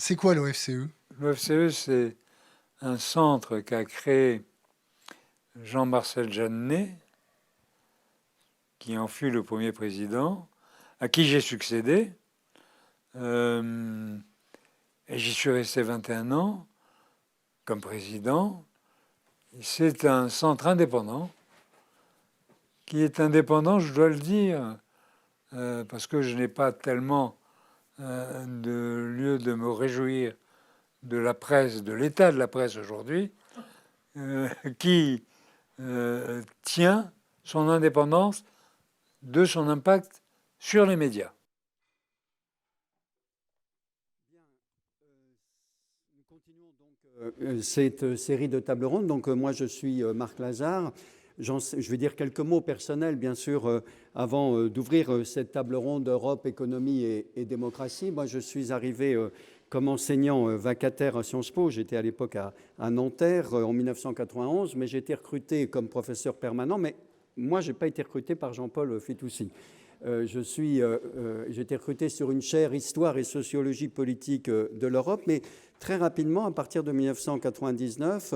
C'est quoi l'OFCE? L'OFCE, c'est un centre qu'a créé Jean-Marcel Jeannet, qui en fut le premier président, à qui j'ai succédé. Et j'y suis resté 21 ans comme président. C'est un centre indépendant, qui est indépendant, je dois le dire, parce que je n'ai pas tellement de lieu de me réjouir de la presse, de l'état de la presse aujourd'hui, qui tient son indépendance de son impact sur les médias. Nous continuons donc cette série de tables rondes. Donc moi je suis Marc Lazare. Je vais dire quelques mots personnels, bien sûr, avant d'ouvrir cette table ronde Europe, économie et démocratie. Moi, je suis arrivé comme enseignant vacataire à Sciences Po. J'étais à l'époque à Nanterre en 1991, mais j'ai été recruté comme professeur permanent. Mais moi, je n'ai pas été recruté par Jean-Paul Fitoussi. J'ai été recruté sur une chaire Histoire et sociologie politique de l'Europe, mais très rapidement, à partir de 1999,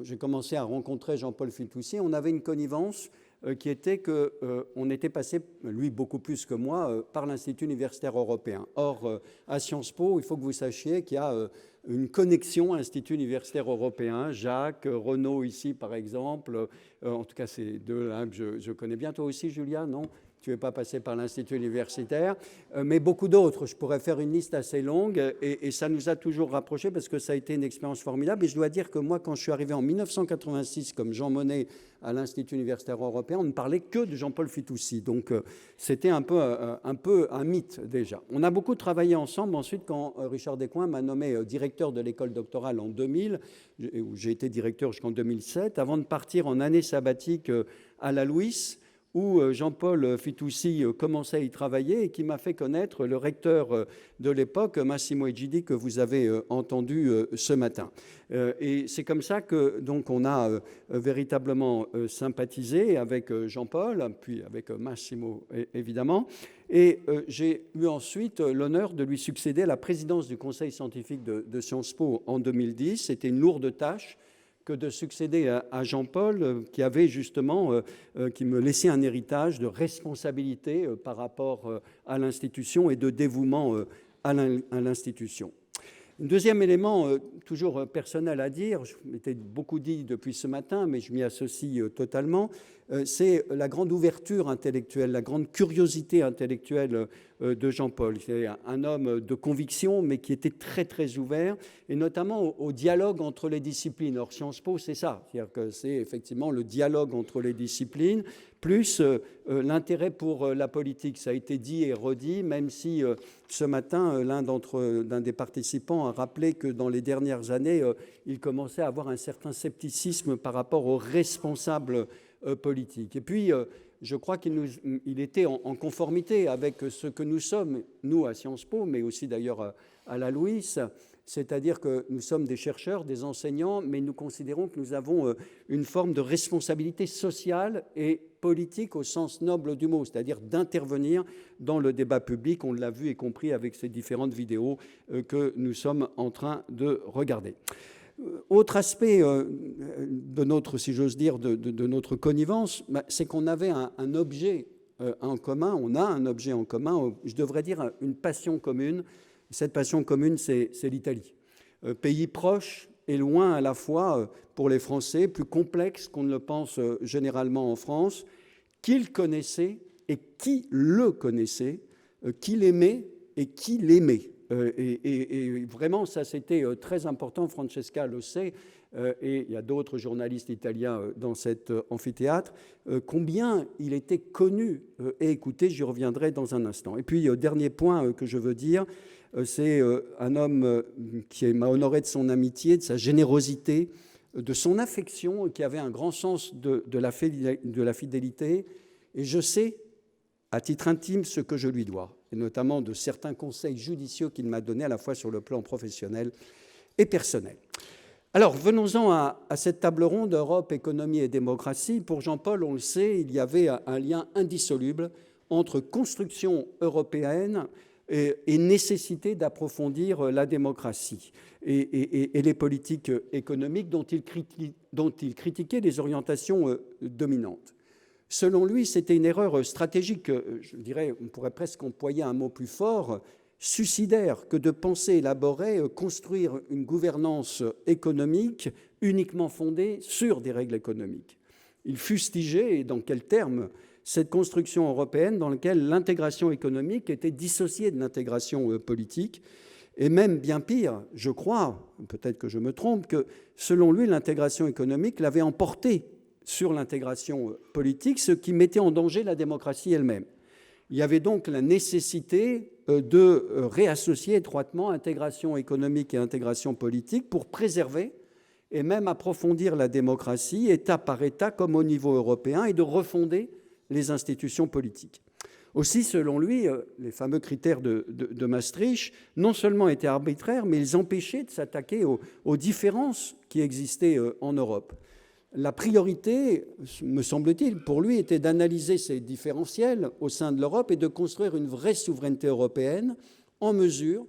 j'ai commencé à rencontrer Jean-Paul Fitoussi. On avait une connivence qui était qu'on était passé, lui beaucoup plus que moi, par l'Institut universitaire européen. Or, à Sciences Po, il faut que vous sachiez qu'il y a une connexion Institut universitaire européen. Jacques, Renaud ici par exemple, en tout cas c'est deux-là que je connais bien. Toi aussi Julia, non ? Tu n'es pas passé par l'Institut universitaire, mais beaucoup d'autres. Je pourrais faire une liste assez longue et ça nous a toujours rapprochés parce que ça a été une expérience formidable. Et je dois dire que moi, quand je suis arrivé en 1986 comme Jean Monnet à l'Institut universitaire européen, on ne parlait que de Jean-Paul Fitoussi. Donc c'était un peu un mythe déjà. On a beaucoup travaillé ensemble ensuite quand Richard Descoings m'a nommé directeur de l'école doctorale en 2000, où j'ai été directeur jusqu'en 2007, avant de partir en année sabbatique à la Louis, où Jean-Paul Fitoussi commençait à y travailler et qui m'a fait connaître le recteur de l'époque, Massimo Egidi, que vous avez entendu ce matin. Et c'est comme ça que donc on a véritablement sympathisé avec Jean-Paul, puis avec Massimo évidemment. Et j'ai eu ensuite l'honneur de lui succéder à la présidence du Conseil scientifique de Sciences Po en 2010. C'était une lourde tâche que de succéder à Jean-Paul, qui avait justement, qui me laissait un héritage de responsabilité par rapport à l'institution et de dévouement à l'institution. Un deuxième élément, toujours personnel à dire, je m'étais beaucoup dit depuis ce matin, mais je m'y associe totalement, c'est la grande ouverture intellectuelle, la grande curiosité intellectuelle de Jean-Paul. C'est un homme de conviction, mais qui était très, très ouvert, et notamment au dialogue entre les disciplines. Or, Sciences Po, c'est ça, c'est-à-dire que c'est effectivement le dialogue entre les disciplines, plus l'intérêt pour la politique. Ça a été dit et redit, même si ce matin, l'un des participants a rappelé que dans les dernières années, il commençait à avoir un certain scepticisme par rapport aux responsables politiques. Et puis, je crois qu'il était en conformité avec ce que nous sommes, nous à Sciences Po, mais aussi d'ailleurs à la Louis, c'est-à-dire que nous sommes des chercheurs, des enseignants, mais nous considérons que nous avons une forme de responsabilité sociale et politique au sens noble du mot, c'est-à-dire d'intervenir dans le débat public. On l'a vu et compris avec ces différentes vidéos que nous sommes en train de regarder. Autre aspect de notre, si j'ose dire, de notre connivence, c'est qu'on avait un objet en commun, on a un objet en commun, je devrais dire une passion commune. Cette passion commune, c'est l'Italie. Pays proche et loin à la fois pour les Français, plus complexe qu'on ne le pense généralement en France, qu'il connaissait et qui le connaissait, qui l'aimait et qui l'aimait. Et vraiment, ça, c'était très important. Francesca le sait, et il y a d'autres journalistes italiens dans cet amphithéâtre, combien il était connu et écouté. J'y reviendrai dans un instant. Et puis, dernier point que je veux dire, c'est un homme qui m'a honoré de son amitié, de sa générosité, de son affection, qui avait un grand sens de la fidélité. Et je sais, à titre intime, ce que je lui dois, et notamment de certains conseils judicieux qu'il m'a donnés à la fois sur le plan professionnel et personnel. Alors, venons-en à cette table ronde Europe, économie et démocratie. Pour Jean-Paul, on le sait, il y avait un lien indissoluble entre construction européenne, et nécessité d'approfondir la démocratie et les politiques économiques dont il critiquait les orientations dominantes. Selon lui, c'était une erreur stratégique, je dirais, on pourrait presque employer un mot plus fort, suicidaire, que de penser élaborer, construire une gouvernance économique uniquement fondée sur des règles économiques. Il fustigeait, et dans quels termes, cette construction européenne dans laquelle l'intégration économique était dissociée de l'intégration politique, et même bien pire, je crois, peut-être que je me trompe, que selon lui, l'intégration économique l'avait emporté sur l'intégration politique, ce qui mettait en danger la démocratie elle-même. Il y avait donc la nécessité de réassocier étroitement intégration économique et intégration politique pour préserver et même approfondir la démocratie, État par État, comme au niveau européen, et de refonder les institutions politiques. Aussi, selon lui, les fameux critères de Maastricht non seulement étaient arbitraires, mais ils empêchaient de s'attaquer aux différences qui existaient en Europe. La priorité, me semble-t-il, pour lui, était d'analyser ces différentiels au sein de l'Europe et de construire une vraie souveraineté européenne en mesure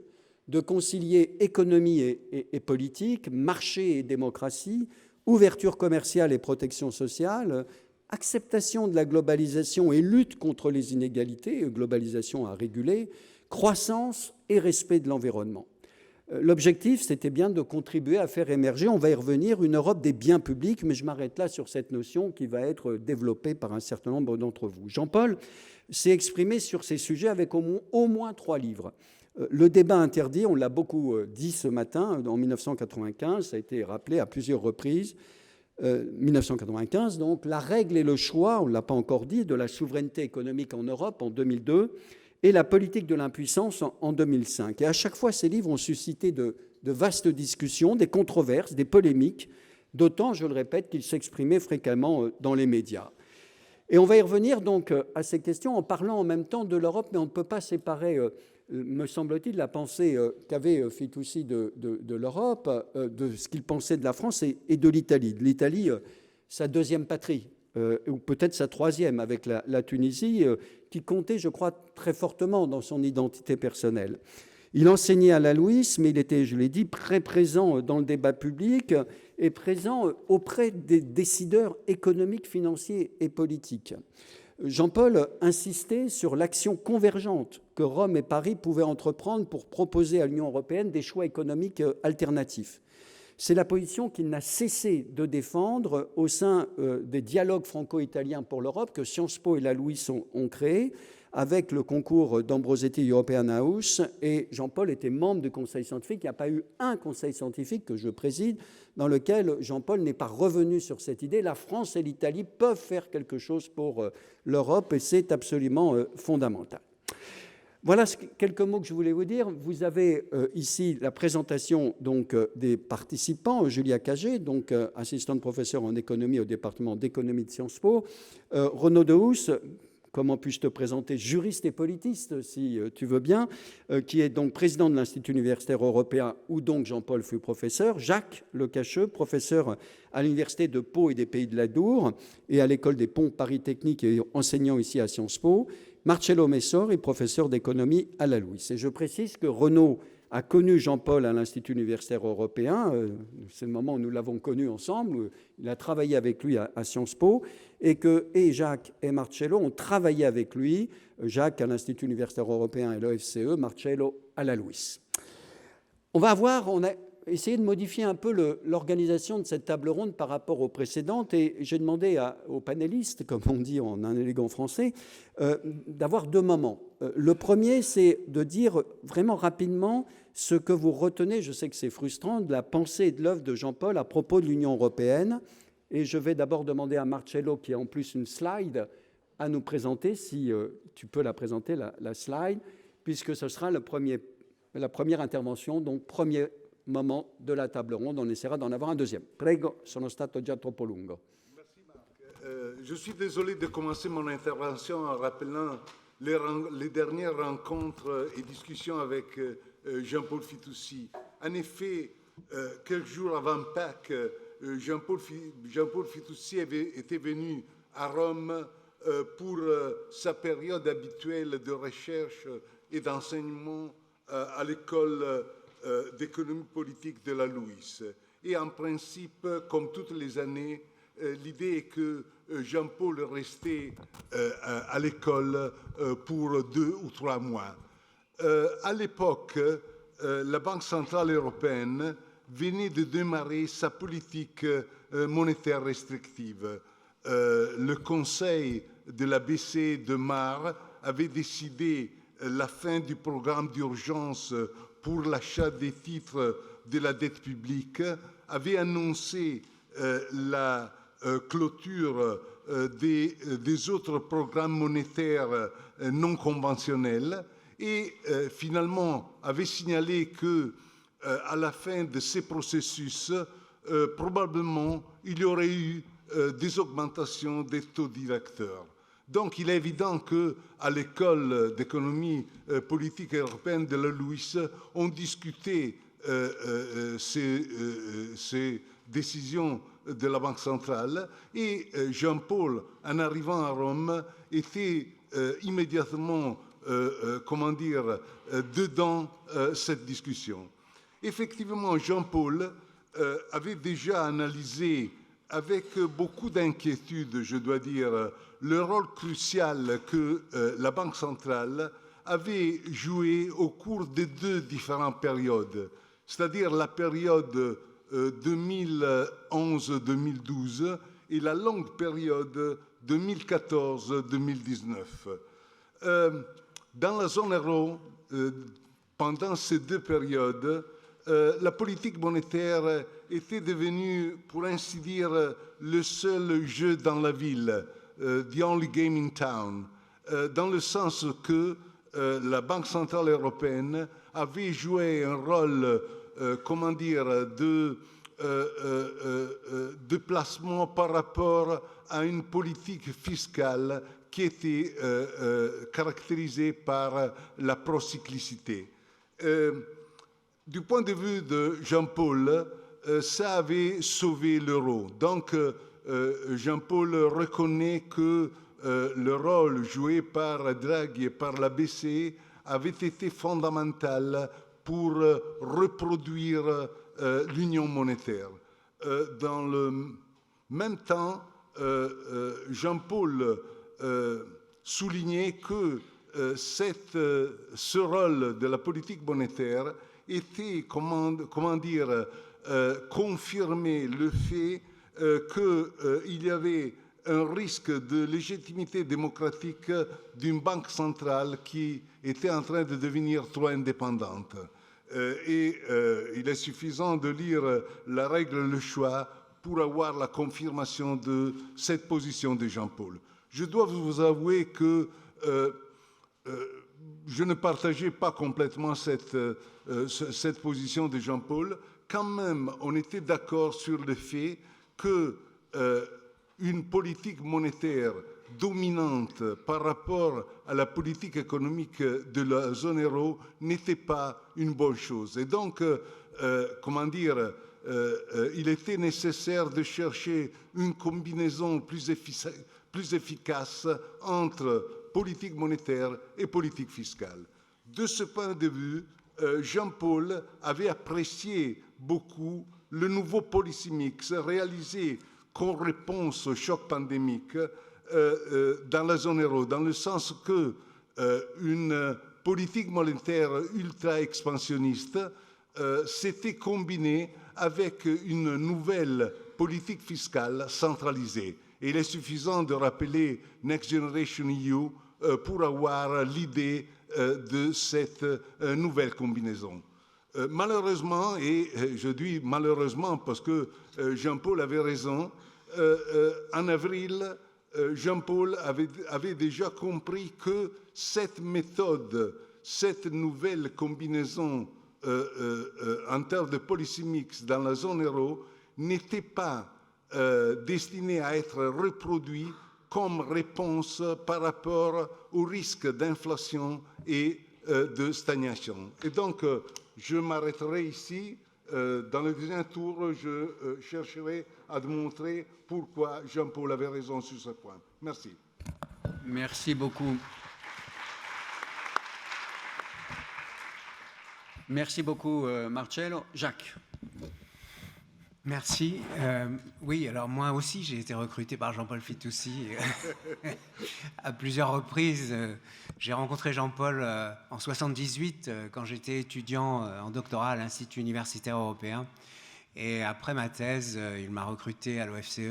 de concilier économie et politique, marché et démocratie, ouverture commerciale et protection sociale, acceptation de la globalisation et lutte contre les inégalités, globalisation à réguler, croissance et respect de l'environnement. L'objectif, c'était bien de contribuer à faire émerger, on va y revenir, une Europe des biens publics, mais je m'arrête là sur cette notion qui va être développée par un certain nombre d'entre vous. Jean-Paul s'est exprimé sur ces sujets avec au moins 3 livres. Le débat interdit, on l'a beaucoup dit ce matin, en 1995, ça a été rappelé à plusieurs reprises, 1995, donc la règle et le choix, on ne l'a pas encore dit, de la souveraineté économique en Europe en 2002, et la politique de l'impuissance en 2005. Et à chaque fois, ces livres ont suscité de vastes discussions, des controverses, des polémiques, d'autant, je le répète, qu'ils s'exprimaient fréquemment dans les médias. Et on va y revenir donc à ces questions en parlant en même temps de l'Europe, mais on ne peut pas séparer, me semble-t-il, la pensée qu'avait Fitoussi de l'Europe, de ce qu'il pensait de la France et de l'Italie. De l'Italie, sa deuxième patrie, ou peut-être sa troisième avec la Tunisie, qui comptait, je crois, très fortement dans son identité personnelle. Il enseignait à la Louis, mais il était, je l'ai dit, très présent dans le débat public et présent auprès des décideurs économiques, financiers et politiques. Jean-Paul insistait sur l'action convergente que Rome et Paris pouvaient entreprendre pour proposer à l'Union européenne des choix économiques alternatifs. C'est la position qu'il n'a cessé de défendre au sein des dialogues franco-italiens pour l'Europe que Sciences Po et la Louis ont créés avec le concours d'Ambrosetti European House. Et Jean-Paul était membre du conseil scientifique. Il n'y a pas eu un conseil scientifique que je préside dans lequel Jean-Paul n'est pas revenu sur cette idée. La France et l'Italie peuvent faire quelque chose pour l'Europe et c'est absolument fondamental. Voilà quelques mots que je voulais vous dire. Vous avez ici la présentation donc, des participants. Julia Cagé, donc assistante professeure en économie au département d'économie de Sciences Po. Renaud Dehousse, comment puis-je te présenter, juriste et politiste, si tu veux bien, qui est donc président de l'Institut universitaire européen, où donc Jean-Paul fut professeur. Jacques Lecacheux, professeur à l'Université de Pau et des Pays de la Dour, et à l'École des Ponts Paris Technique et enseignant ici à Sciences Po. Marcello Messor est professeur d'économie à la Louis. Et je précise que Renaud a connu Jean-Paul à l'Institut universitaire européen. C'est le moment où nous l'avons connu ensemble. Il a travaillé avec lui à Sciences Po. Et Jacques et Marcello ont travaillé avec lui. Jacques à l'Institut universitaire européen et l'OFCE, Marcello à la Louis. On a essayé de modifier un peu l'organisation de cette table ronde par rapport aux précédentes et j'ai demandé aux panélistes, comme on dit en un élégant français, d'avoir 2 moments. Le premier, c'est de dire vraiment rapidement ce que vous retenez, je sais que c'est frustrant, de la pensée et de l'œuvre de Jean-Paul à propos de l'Union européenne. Et je vais d'abord demander à Marcello, qui a en plus une slide, à nous présenter, si tu peux la présenter, la slide, puisque ce sera la première intervention, donc premier moment de la table ronde. On essaiera d'en avoir un deuxième. Prego, sono stato già troppo lungo. Merci Marc. Je suis désolé de commencer mon intervention en rappelant les dernières rencontres et discussions avec Jean-Paul Fitoussi. En effet, quelques jours avant Pâques, Jean-Paul Fitoussi était venu à Rome pour sa période habituelle de recherche et d'enseignement à l'école d'économie politique de la Louis. Et en principe, comme toutes les années, l'idée est que Jean-Paul restait à l'école pour 2 ou 3 mois. À l'époque, la Banque centrale européenne venait de démarrer sa politique monétaire restrictive. Le Conseil de la BCE de mars avait décidé la fin du programme d'urgence pour l'achat des titres de la dette publique, avait annoncé la clôture des autres programmes monétaires non conventionnels et finalement avait signalé que à la fin de ces processus, probablement il y aurait eu des augmentations des taux directeurs. Donc il est évident qu'à l'école d'économie politique européenne de la Louis, on discutait ces décisions de la Banque centrale et Jean-Paul, en arrivant à Rome, était immédiatement, dedans cette discussion. Effectivement, Jean-Paul avait déjà analysé avec beaucoup d'inquiétude, je dois dire, le rôle crucial que la Banque centrale avait joué au cours de 2 différentes périodes, c'est-à-dire la période 2011-2012 et la longue période 2014-2019. Dans la zone euro, pendant ces 2 périodes, la politique monétaire était devenue, pour ainsi dire, le seul jeu dans la ville, the only game in town, dans le sens que la Banque centrale européenne avait joué un rôle, de placement par rapport à une politique fiscale qui était caractérisée par la procyclicité. Du point de vue de Jean-Paul, ça avait sauvé l'euro. Donc, Jean-Paul reconnaît que le rôle joué par Draghi et par la BCE avait été fondamental pour reproduire l'union monétaire. Dans le même temps, Jean-Paul soulignait que ce rôle de la politique monétaire était, confirmer le fait qu'il y avait un risque de légitimité démocratique d'une banque centrale qui était en train de devenir trop indépendante. Il est suffisant de lire la règle Le Choix pour avoir la confirmation de cette position de Jean-Paul. Je dois vous avouer que je ne partageais pas complètement cette position de Jean-Paul. Quand même, on était d'accord sur le fait qu'une politique monétaire dominante par rapport à la politique économique de la zone euro n'était pas une bonne chose. Et donc, il était nécessaire de chercher une combinaison plus efficace entre politique monétaire et politique fiscale. De ce point de vue, Jean-Paul avait apprécié beaucoup le nouveau policy mix réalisé comme réponse au choc pandémique dans la zone euro, dans le sens que une politique monétaire ultra-expansionniste s'était combinée avec une nouvelle politique fiscale centralisée. Et il est suffisant de rappeler Next Generation EU pour avoir l'idée de cette nouvelle combinaison. Malheureusement, et je dis malheureusement parce que Jean-Paul avait raison, en avril, Jean-Paul avait déjà compris que cette méthode, cette nouvelle combinaison en termes de policy mix dans la zone euro n'était pas destinée à être reproduite comme réponse par rapport au risque d'inflation et de stagnation. Et donc, je m'arrêterai ici. Dans le deuxième tour, je chercherai à démontrer pourquoi Jean-Paul avait raison sur ce point. Merci. Merci beaucoup. Merci beaucoup, Marcello. Jacques. Merci. Oui, alors moi aussi, j'ai été recruté par Jean-Paul Fitoussi à plusieurs reprises. J'ai rencontré Jean-Paul en 78 quand j'étais étudiant en doctorat à l'Institut universitaire européen. Et après ma thèse, il m'a recruté à l'OFCE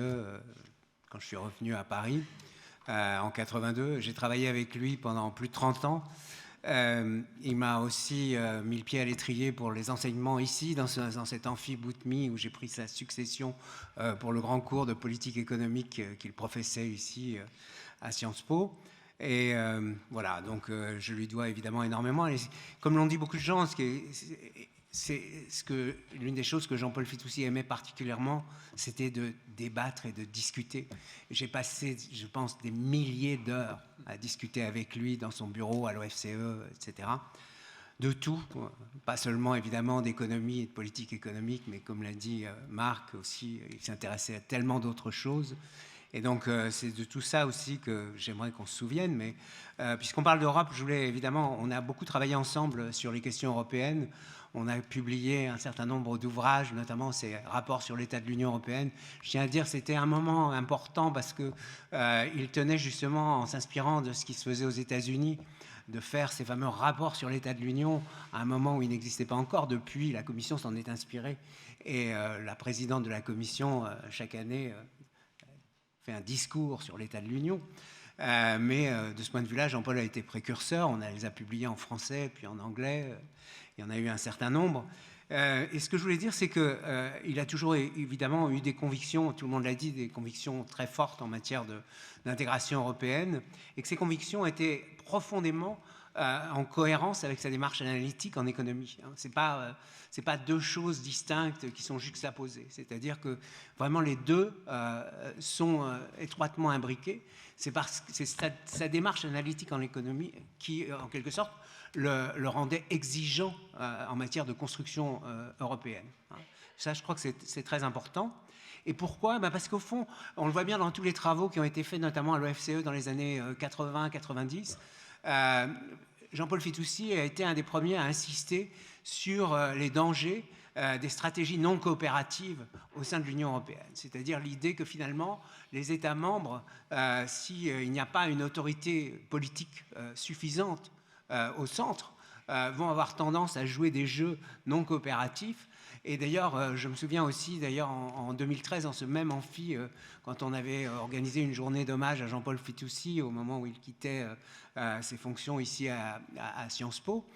quand je suis revenu à Paris en 82. J'ai travaillé avec lui pendant plus de 30 ans. Il m'a aussi mis le pied à l'étrier pour les enseignements ici, dans cet amphi Boutmy, où j'ai pris sa succession pour le grand cours de politique économique qu'il professait ici à Sciences Po. Et voilà, donc je lui dois évidemment énormément. Et comme l'ont dit beaucoup de gens, l'une des choses que Jean-Paul Fitoussi aimait particulièrement, c'était de débattre et de discuter. J'ai passé, je pense, des milliers d'heures à discuter avec lui dans son bureau à l'OFCE, etc. De tout, pas seulement évidemment d'économie et de politique économique, mais comme l'a dit Marc aussi, il s'intéressait à tellement d'autres choses. Et donc c'est de tout ça aussi que j'aimerais qu'on se souvienne. Mais puisqu'on parle d'Europe, je voulais évidemment, on a beaucoup travaillé ensemble sur les questions européennes. On a publié un certain nombre d'ouvrages, notamment ces rapports sur l'état de l'Union européenne. Je tiens à dire que c'était un moment important parce qu'il tenait justement, en s'inspirant de ce qui se faisait aux États-Unis, de faire ces fameux rapports sur l'état de l'Union à un moment où il n'existait pas encore. Depuis, la Commission s'en est inspirée. Et la présidente de la Commission, chaque année, fait un discours sur l'état de l'Union. Mais de ce point de vue-là, Jean-Paul a été précurseur. On les a publiés en français, puis en anglais. Il y en a eu un certain nombre. Et ce que je voulais dire, c'est qu'il a toujours évidemment eu des convictions, tout le monde l'a dit, des convictions très fortes en matière d'intégration européenne, et que ces convictions étaient profondément en cohérence avec sa démarche analytique en économie. C'est pas deux choses distinctes qui sont juxtaposées. C'est-à-dire que vraiment les deux sont étroitement imbriqués. C'est sa démarche analytique en économie qui, en quelque sorte, le rendait exigeant en matière de construction européenne. Ça, je crois que c'est très important. Et pourquoi ? Parce qu'au fond, on le voit bien dans tous les travaux qui ont été faits, notamment à l'OFCE dans les années 80-90, Jean-Paul Fitoussi a été un des premiers à insister sur les dangers des stratégies non coopératives au sein de l'Union européenne. C'est-à-dire l'idée que finalement, les États membres, s'il n'y a pas une autorité politique suffisante au centre, vont avoir tendance à jouer des jeux non coopératifs. Et d'ailleurs, je me souviens aussi, d'ailleurs, en 2013, en ce même amphi, quand on avait organisé une journée d'hommage à Jean-Paul Fitoussi au moment où il quittait ses fonctions ici à Sciences Po,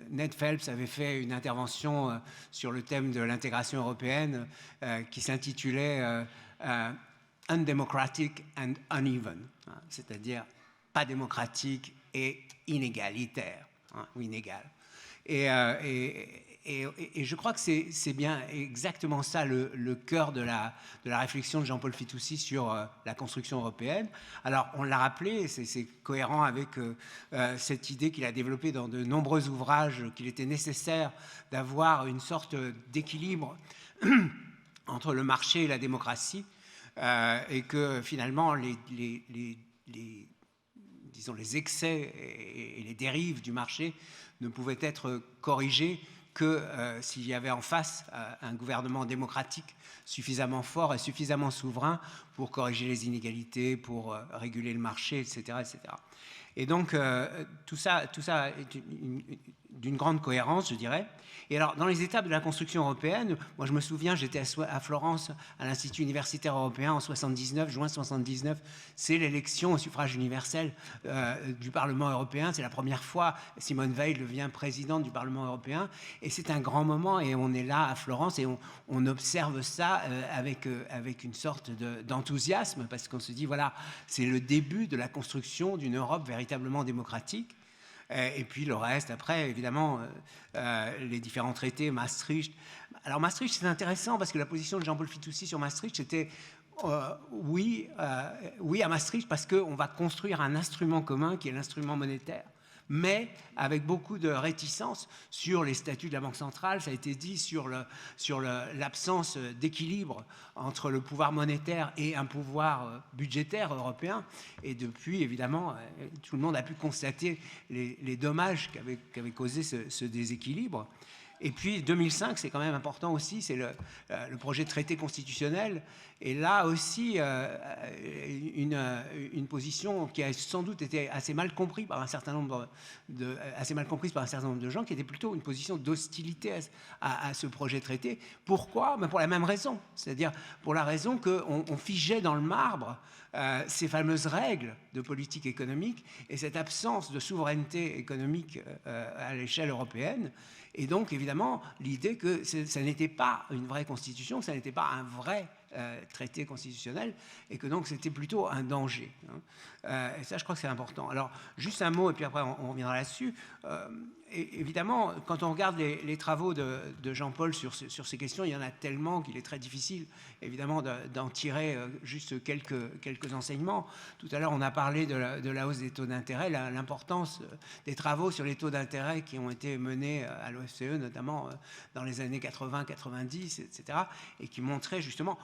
Ned Phelps avait fait une intervention sur le thème de l'intégration européenne qui s'intitulait Undemocratic and Uneven, c'est-à-dire pas démocratique et inégalitaire, ou inégal. Et je crois que c'est bien exactement ça le cœur de la réflexion de Jean-Paul Fitoussi sur la construction européenne. Alors, on l'a rappelé, c'est cohérent avec cette idée qu'il a développée dans de nombreux ouvrages, qu'il était nécessaire d'avoir une sorte d'équilibre entre le marché et la démocratie, et que finalement, disons, les excès et les dérives du marché ne pouvaient être corrigés que s'il y avait en face un gouvernement démocratique suffisamment fort et suffisamment souverain pour corriger les inégalités, pour réguler le marché, etc. etc. Et donc, tout ça est d'une grande cohérence, je dirais. Et alors, dans les étapes de la construction européenne, moi je me souviens, j'étais à Florence, à l'Institut universitaire européen en 79, juin 79, c'est l'élection au suffrage universel du Parlement européen. C'est la première fois, Simone Veil devient présidente du Parlement européen, et c'est un grand moment, et on est là à Florence, et on observe ça avec une sorte d'enthousiasme, parce qu'on se dit, voilà, c'est le début de la construction d'une Europe véritablement démocratique. Et puis le reste, après, évidemment, les différents traités, Maastricht. Alors Maastricht, c'est intéressant parce que la position de Jean-Paul Fitoussi sur Maastricht, c'était oui à Maastricht parce qu'on va construire un instrument commun qui est l'instrument monétaire. mais avec beaucoup de réticence sur les statuts de la Banque centrale, ça a été dit, sur l'absence d'équilibre entre le pouvoir monétaire et un pouvoir budgétaire européen. Et depuis, évidemment, tout le monde a pu constater les dommages qu'avait causé ce déséquilibre. Et puis 2005, c'est quand même important aussi, c'est le projet de traité constitutionnel. Et là aussi, une position qui a sans doute été assez mal comprise par un certain nombre de gens, qui était plutôt une position d'hostilité à ce projet de traité. Pourquoi? Pour la même raison, c'est-à-dire pour la raison qu'on figeait dans le marbre ces fameuses règles de politique économique et cette absence de souveraineté économique à l'échelle européenne. Et donc, évidemment, l'idée que ça n'était pas une vraie constitution, que ça n'était pas un vrai traité constitutionnel, et que donc c'était plutôt un danger. Et ça, je crois que c'est important. Alors, juste un mot, et puis après, on reviendra là-dessus. Et évidemment, quand on regarde les travaux de Jean-Paul sur ces questions, il y en a tellement qu'il est très difficile, évidemment, d'en tirer juste quelques enseignements. Tout à l'heure, on a parlé de la hausse des taux d'intérêt, l'importance des travaux sur les taux d'intérêt qui ont été menés à l'OFCE, notamment dans les années 80, 90, etc., et qui montraient justement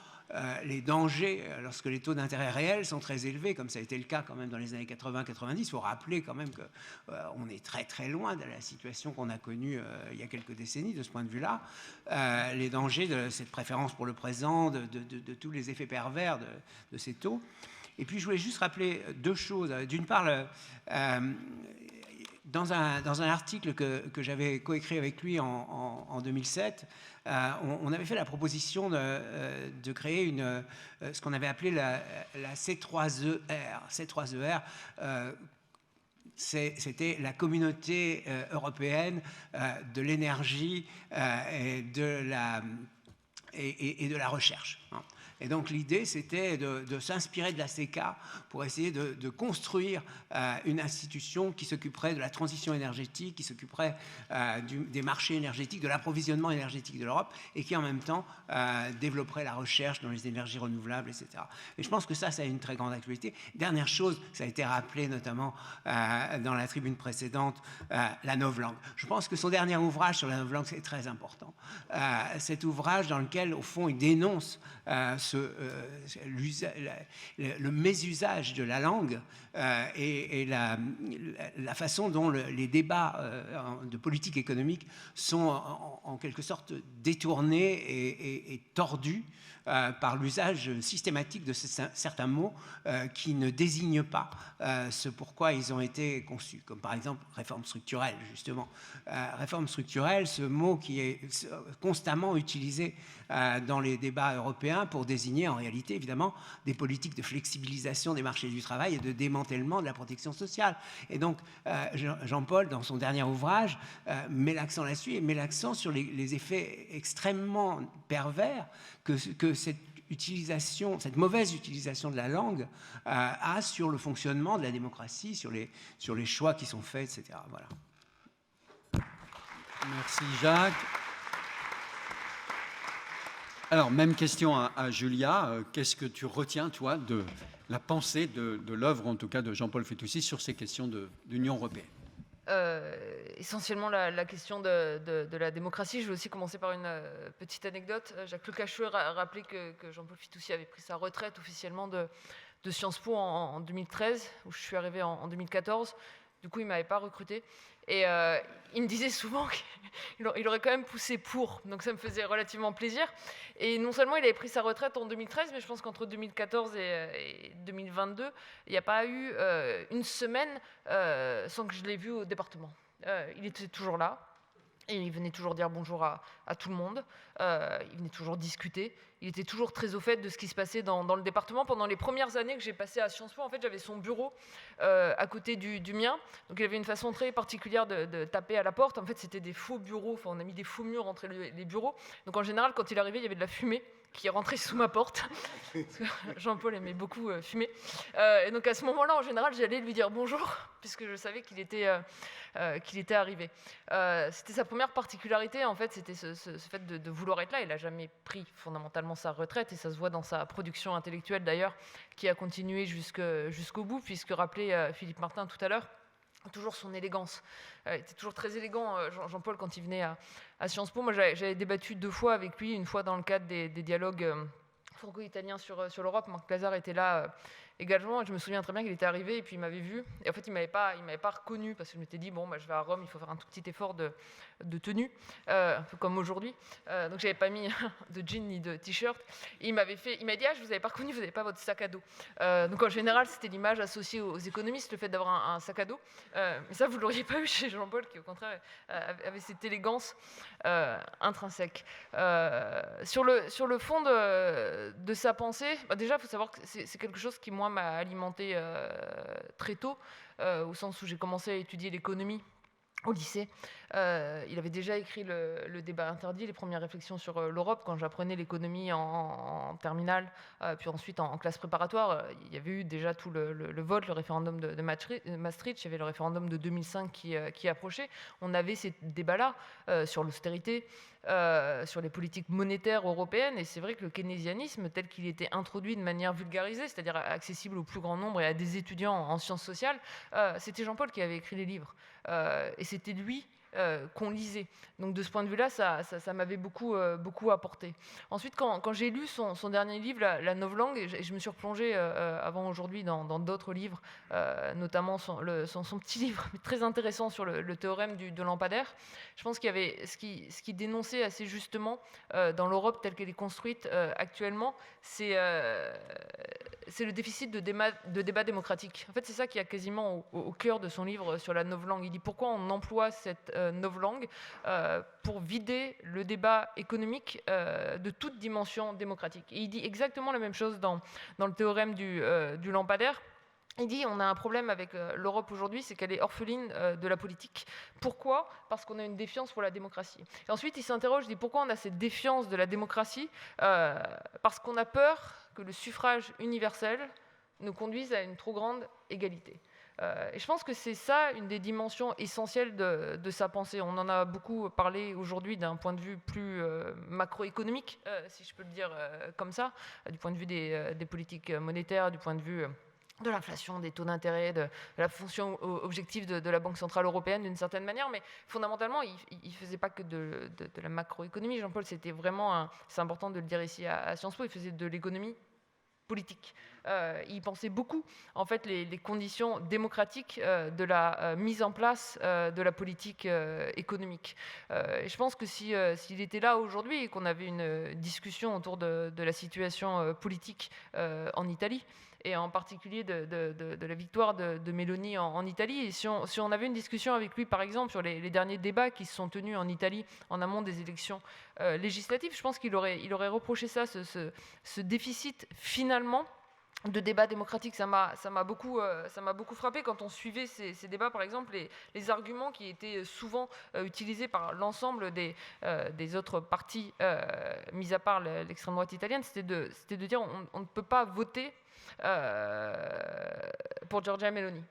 les dangers lorsque les taux d'intérêt réels sont très élevés, comme ça a été le cas quand même dans les années 80-90. Il faut rappeler quand même qu'on est très très loin de la situation qu'on a connue il y a quelques décennies de ce point de vue-là. Les dangers de cette préférence pour le présent, de tous les effets pervers de ces taux. Et puis je voulais juste rappeler deux choses. D'une part, dans un article que j'avais coécrit avec lui en 2007, on avait fait la proposition de créer ce qu'on avait appelé la C3ER. C3ER, c'était la communauté européenne de l'énergie et de la recherche. Et donc l'idée, c'était de s'inspirer de la CECA pour essayer de construire une institution qui s'occuperait de la transition énergétique, qui s'occuperait des marchés énergétiques, de l'approvisionnement énergétique de l'Europe, et qui en même temps développerait la recherche dans les énergies renouvelables, etc. Et je pense que ça a une très grande actualité. Dernière chose, ça a été rappelé notamment dans la tribune précédente, la novlangue. Je pense que son dernier ouvrage sur la novlangue, c'est très important. Cet ouvrage dans lequel, au fond, il dénonce le mésusage de la langue et la façon dont les débats de politique économique sont en quelque sorte détournés et tordus par l'usage systématique de certains mots qui ne désignent pas ce pourquoi ils ont été conçus, comme par exemple réforme structurelle, justement. Réforme structurelle, ce mot qui est constamment utilisé dans les débats européens pour désigner en réalité, évidemment, des politiques de flexibilisation des marchés du travail et de démantèlement de la protection sociale. Et donc, Jean-Paul, dans son dernier ouvrage, met l'accent là-dessus et met l'accent sur les effets extrêmement pervers que cette mauvaise utilisation de la langue a sur le fonctionnement de la démocratie, sur les choix qui sont faits, etc. Voilà. Merci Jacques. Alors, même question à Julia. Qu'est-ce que tu retiens, toi, de la pensée de l'œuvre, en tout cas, de Jean-Paul Fitoussi sur ces questions de l'Union européenne? Essentiellement la question de la démocratie. Je vais aussi commencer par une petite anecdote. Jacques Lecacheux a rappelé que Jean-Paul Fitoussi avait pris sa retraite officiellement de Sciences Po en 2013, où je suis arrivé en 2014. Du coup, il ne m'avait pas recruté. Et il me disait souvent qu'il aurait quand même poussé pour. Donc ça me faisait relativement plaisir. Et non seulement il avait pris sa retraite en 2013, mais je pense qu'entre 2014 et 2022, il n'y a pas eu une semaine sans que je l'ai vu au département. Il était toujours là. Et il venait toujours dire bonjour à tout le monde. Il venait toujours discuter. Il était toujours très au fait de ce qui se passait dans le département. Pendant les premières années que j'ai passées à Sciences Po, en fait, j'avais son bureau à côté du mien. Donc il avait une façon très particulière de taper à la porte. En fait, c'était des faux bureaux. Enfin, on a mis des faux murs entre les bureaux. Donc en général, quand il arrivait, il y avait de la fumée qui rentrait sous ma porte. Parce que Jean-Paul aimait beaucoup fumer. Et donc à ce moment-là, en général, j'allais lui dire bonjour, puisque je savais qu'il était arrivé. C'était sa première particularité, en fait, c'était ce fait de vouloir être là. Il n'a jamais pris fondamentalement sa retraite, et ça se voit dans sa production intellectuelle d'ailleurs, qui a continué jusqu'au bout, puisque rappelait Philippe Martin tout à l'heure, toujours son élégance. Il était toujours très élégant, Jean-Paul, quand il venait à Sciences Po. Moi, j'avais débattu 2 fois avec lui, une fois dans le cadre des dialogues franco-italiens sur l'Europe. Marc Lazare était là également, et je me souviens très bien qu'il était arrivé, et puis il m'avait vu, et en fait, il m'avait pas reconnu, parce que je m'étais dit, bon, je vais à Rome, il faut faire un tout petit effort de tenue, un peu comme aujourd'hui. Donc, j'avais pas mis de jean ni de t-shirt. Et il m'a dit, je vous avais pas reconnu, vous n'avez pas votre sac à dos. Donc, en général, c'était l'image associée aux économistes, le fait d'avoir un sac à dos. Mais ça, vous l'auriez pas eu chez Jean-Paul, qui, au contraire, avait cette élégance intrinsèque. Sur le fond de sa pensée, déjà, il faut savoir que c'est quelque chose qui, moi, m'a alimenté très tôt, au sens où j'ai commencé à étudier l'économie au lycée. Il avait déjà écrit le débat interdit, les premières réflexions sur l'Europe, quand j'apprenais l'économie en terminale, puis ensuite en classe préparatoire. Il y avait eu déjà tout le vote, le référendum de Maastricht, il y avait le référendum de 2005 qui approchait. On avait ces débats-là sur l'austérité, sur les politiques monétaires européennes, et c'est vrai que le keynésianisme, tel qu'il était introduit de manière vulgarisée, c'est-à-dire accessible au plus grand nombre et à des étudiants en sciences sociales, c'était Jean-Paul qui avait écrit les livres. Et c'était lui qu'on lisait. Donc de ce point de vue-là, ça m'avait beaucoup apporté. Ensuite, quand j'ai lu son dernier livre, La novlangue, et je me suis replongée avant aujourd'hui dans d'autres livres, notamment son petit livre très intéressant sur le théorème de lampadaire. Je pense qu'il y avait ce qui dénonçait assez justement dans l'Europe telle qu'elle est construite actuellement, c'est le déficit de débat démocratique. En fait, c'est ça qui est quasiment au cœur de son livre sur la novlangue. Il dit pourquoi on emploie cette novlangue pour vider le débat économique de toute dimension démocratique. Et il dit exactement la même chose dans le théorème du lampadaire. Il dit on a un problème avec l'Europe aujourd'hui, c'est qu'elle est orpheline de la politique. Pourquoi ? Parce qu'on a une défiance pour la démocratie. Et ensuite, il s'interroge, il dit pourquoi on a cette défiance de la démocratie ? Parce qu'on a peur que le suffrage universel nous conduise à une trop grande égalité. Et je pense que c'est ça une des dimensions essentielles de sa pensée. On en a beaucoup parlé aujourd'hui d'un point de vue plus macroéconomique, si je peux le dire comme ça, du point de vue des politiques monétaires, du point de vue de l'inflation, des taux d'intérêt, de la fonction objective de la Banque Centrale Européenne d'une certaine manière, mais fondamentalement, il ne faisait pas que de la macroéconomie. Jean-Paul, c'était vraiment, c'est important de le dire ici à Sciences Po, il faisait de l'économie politique. Il pensait beaucoup, en fait, les conditions démocratiques de la mise en place de la politique économique. Et je pense que s'il était là aujourd'hui et qu'on avait une discussion autour de la situation politique en Italie, et en particulier de la victoire de Meloni en Italie. Et si on avait une discussion avec lui, par exemple, sur les derniers débats qui se sont tenus en Italie en amont des élections législatives, je pense qu'il aurait reproché ça, ce déficit finalement de débat démocratique. Ça m'a beaucoup frappé quand on suivait ces débats, par exemple, les arguments qui étaient souvent utilisés par l'ensemble des autres partis, mis à part l'extrême droite italienne, c'était de dire on ne peut pas voter pour Giorgia Meloni.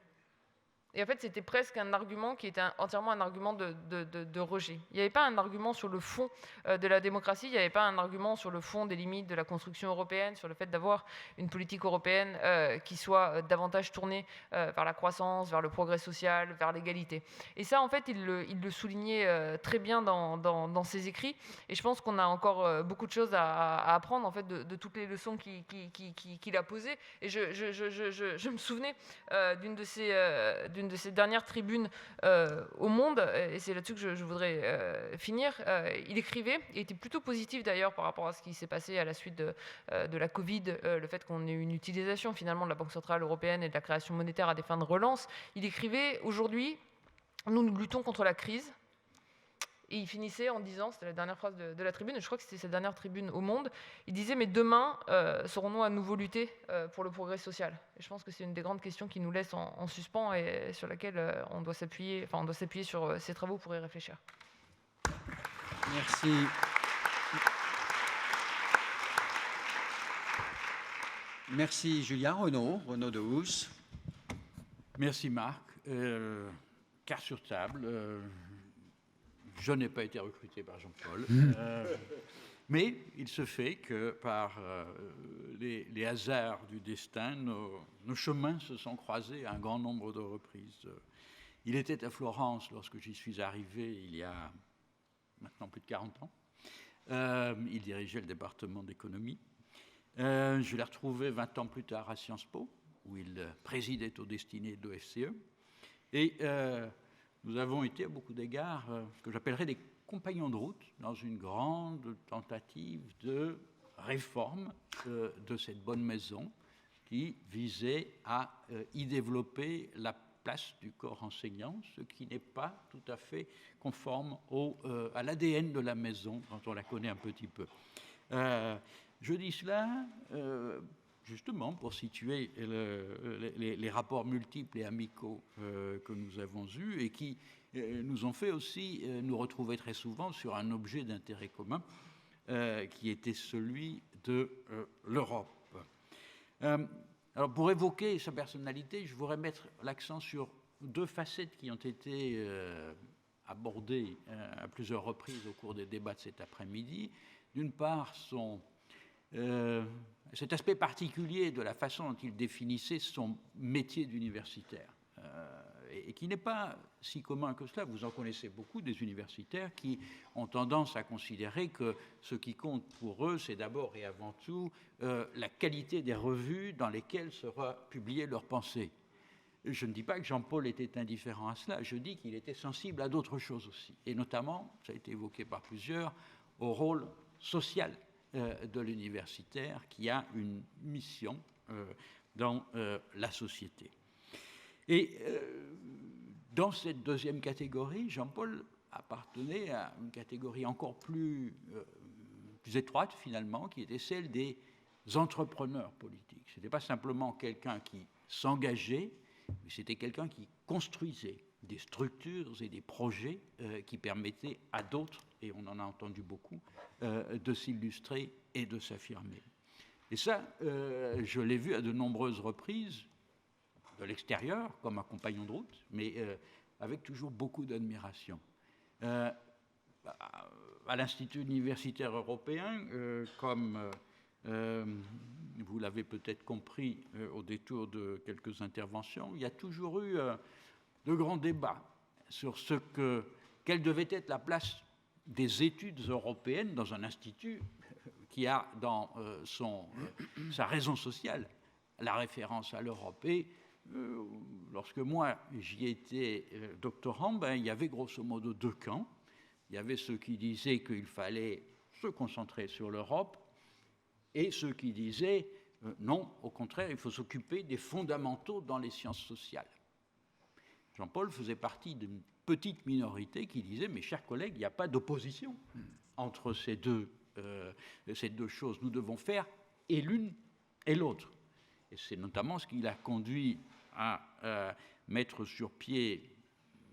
Et en fait, c'était presque un argument qui était entièrement un argument de rejet. Il n'y avait pas un argument sur le fond de la démocratie, il n'y avait pas un argument sur le fond des limites de la construction européenne, sur le fait d'avoir une politique européenne qui soit davantage tournée vers la croissance, vers le progrès social, vers l'égalité. Et ça, en fait, il le soulignait très bien dans ses écrits. Et je pense qu'on a encore beaucoup de choses à apprendre, en fait, de toutes les leçons qu'il a posées. Et je me souvenais d'une de ses dernières tribunes au Monde, et c'est là-dessus que je voudrais finir. Il écrivait, il était plutôt positif d'ailleurs par rapport à ce qui s'est passé à la suite de la Covid, le fait qu'on ait une utilisation finalement de la Banque Centrale Européenne et de la création monétaire à des fins de relance. Il écrivait, aujourd'hui, nous luttons contre la crise. Et il finissait en disant, c'était la dernière phrase de la tribune, et je crois que c'était sa dernière tribune au Monde, il disait « Mais demain, saurons-nous à nouveau lutter pour le progrès social ?» Et je pense que c'est une des grandes questions qui nous laisse en suspens et sur laquelle on doit s'appuyer sur ces travaux pour y réfléchir. Merci. Merci Julien. Renaud Dehousse. Merci Marc. Carte sur table. Je n'ai pas été recruté par Jean-Paul, mais il se fait que par les hasards du destin, nos chemins se sont croisés à un grand nombre de reprises. Il était à Florence lorsque j'y suis arrivé il y a maintenant plus de 40 ans. Il dirigeait le département d'économie. Je l'ai retrouvé 20 ans plus tard à Sciences Po, où il présidait aux destinées de l'OFCE. Et nous avons été à beaucoup d'égards ce que j'appellerais des compagnons de route dans une grande tentative de réforme de cette bonne maison qui visait à y développer la place du corps enseignant, ce qui n'est pas tout à fait conforme à l'ADN de la maison, dont on la connaît un petit peu. Je dis cela justement pour situer les rapports multiples et amicaux que nous avons eus et qui nous ont fait aussi nous retrouver très souvent sur un objet d'intérêt commun qui était celui de l'Europe. Alors pour évoquer sa personnalité, je voudrais mettre l'accent sur deux facettes qui ont été abordées à plusieurs reprises au cours des débats de cet après-midi. D'une part, cet aspect particulier de la façon dont il définissait son métier d'universitaire, et qui n'est pas si commun que cela. Vous en connaissez beaucoup des universitaires qui ont tendance à considérer que ce qui compte pour eux, c'est d'abord et avant tout la qualité des revues dans lesquelles sera publiée leur pensée. Je ne dis pas que Jean-Paul était indifférent à cela, je dis qu'il était sensible à d'autres choses aussi, et notamment, ça a été évoqué par plusieurs, au rôle social de l'universitaire qui a une mission dans la société. Et dans cette deuxième catégorie, Jean-Paul appartenait à une catégorie encore plus étroite finalement, qui était celle des entrepreneurs politiques. Ce n'était pas simplement quelqu'un qui s'engageait, mais c'était quelqu'un qui construisait des structures et des projets qui permettaient à d'autres, et on en a entendu beaucoup, de s'illustrer et de s'affirmer. Et ça, je l'ai vu à de nombreuses reprises, de l'extérieur, comme un compagnon de route, mais avec toujours beaucoup d'admiration. À l'Institut universitaire européen, comme vous l'avez peut-être compris au détour de quelques interventions, il y a toujours eu de grands débats sur quelle devait être la place des études européennes dans un institut qui a dans sa raison sociale la référence à l'Europe. Et lorsque moi j'y étais doctorant, il y avait grosso modo deux camps. Il y avait ceux qui disaient qu'il fallait se concentrer sur l'Europe et ceux qui disaient non, au contraire, il faut s'occuper des fondamentaux dans les sciences sociales. Jean-Paul faisait partie d'une petite minorité qui disait, mes chers collègues, il n'y a pas d'opposition entre ces deux choses. Nous devons faire et l'une et l'autre. Et c'est notamment ce qui l'a conduit à mettre sur pied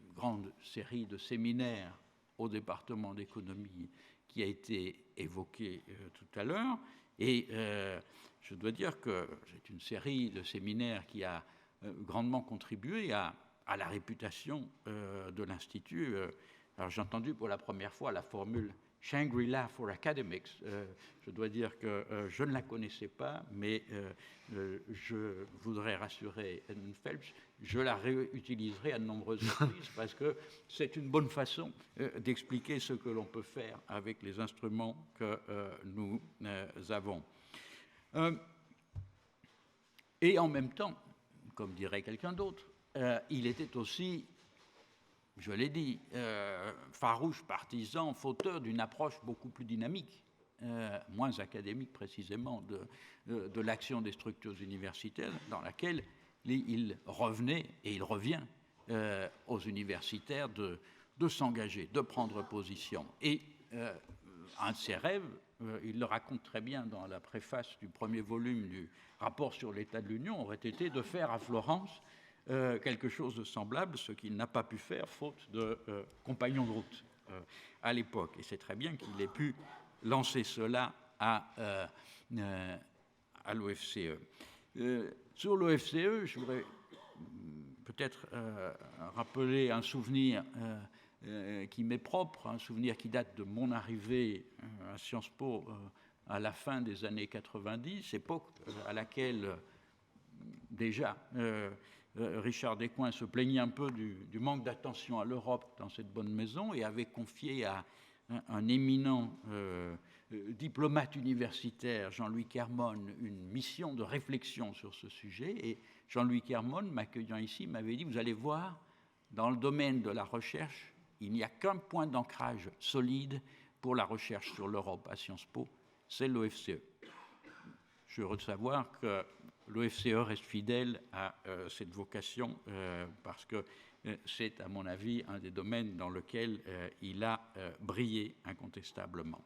une grande série de séminaires au département d'économie qui a été évoqué tout à l'heure. Et je dois dire que c'est une série de séminaires qui a grandement contribué à la réputation de l'Institut. Alors j'ai entendu pour la première fois la formule Shangri-La for Academics. Je dois dire que je ne la connaissais pas, mais je voudrais rassurer Edmund Phelps, je la réutiliserai à de nombreuses reprises parce que c'est une bonne façon d'expliquer ce que l'on peut faire avec les instruments que nous avons. Et en même temps, comme dirait quelqu'un d'autre, il était aussi, je l'ai dit, farouche partisan, fauteur d'une approche beaucoup plus dynamique, moins académique précisément, de l'action des structures universitaires, dans laquelle il revenait, et il revient aux universitaires de s'engager, de prendre position. Et un de ses rêves, il le raconte très bien dans la préface du premier volume du rapport sur l'état de l'Union, aurait été de faire à Florence quelque chose de semblable, ce qu'il n'a pas pu faire, faute de compagnons de route à l'époque. Et c'est très bien qu'il ait pu lancer cela à l'OFCE. Sur l'OFCE, je voudrais peut-être rappeler un souvenir qui m'est propre, un souvenir qui date de mon arrivée à Sciences Po à la fin des années 90, époque à laquelle déjà Richard Descoings se plaignait un peu du manque d'attention à l'Europe dans cette bonne maison et avait confié à un éminent diplomate universitaire, Jean-Louis Kermon, une mission de réflexion sur ce sujet. Et Jean-Louis Kermon, m'accueillant ici, m'avait dit « Vous allez voir, dans le domaine de la recherche, il n'y a qu'un point d'ancrage solide pour la recherche sur l'Europe à Sciences Po, c'est l'OFCE. » Je suis heureux de savoir que l'OFCE reste fidèle à cette vocation parce que c'est, à mon avis, un des domaines dans lequel il a brillé incontestablement.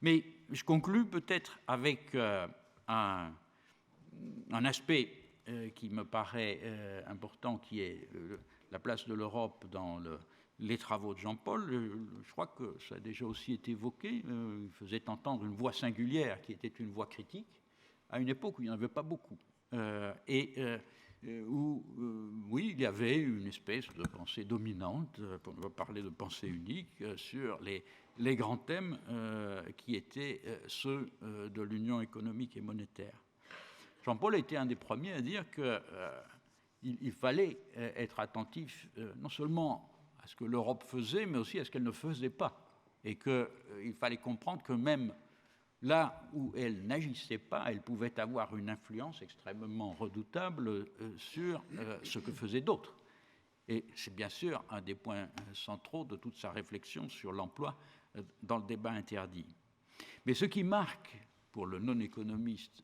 Mais je conclus peut-être avec un aspect qui me paraît important, qui est la place de l'Europe dans les travaux de Jean-Paul. Je crois que ça a déjà aussi été évoqué. Il faisait entendre une voix singulière qui était une voix critique, à une époque où il n'y en avait pas beaucoup. Où, oui, il y avait une espèce de pensée dominante, on va parler de pensée unique, sur les grands thèmes qui étaient ceux de l'union économique et monétaire. Jean-Paul était un des premiers à dire qu'il fallait être attentif non seulement à ce que l'Europe faisait, mais aussi à ce qu'elle ne faisait pas. Et qu'il fallait comprendre que même là où elle n'agissait pas, elle pouvait avoir une influence extrêmement redoutable sur ce que faisaient d'autres. Et c'est bien sûr un des points centraux de toute sa réflexion sur l'emploi dans le débat interdit. Mais ce qui marque, pour le non-économiste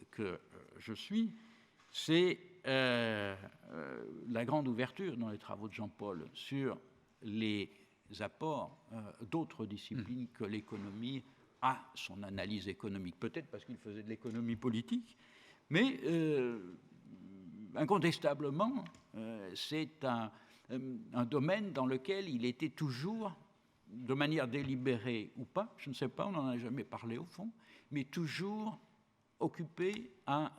que je suis, c'est la grande ouverture dans les travaux de Jean-Paul sur les apports d'autres disciplines que l'économie à son analyse économique. Peut-être parce qu'il faisait de l'économie politique, mais incontestablement, c'est un domaine dans lequel il était toujours, de manière délibérée ou pas, je ne sais pas, on n'en a jamais parlé au fond, mais toujours occupé à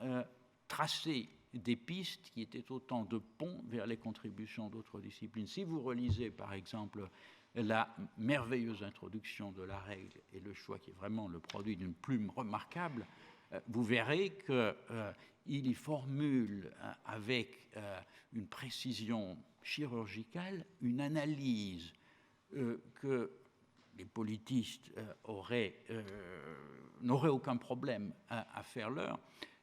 tracer des pistes qui étaient autant de ponts vers les contributions d'autres disciplines. Si vous relisez, par exemple, la merveilleuse introduction de la règle et le choix qui est vraiment le produit d'une plume remarquable, vous verrez qu'il y formule avec une précision chirurgicale une analyse que les politistes n'auraient aucun problème à faire leur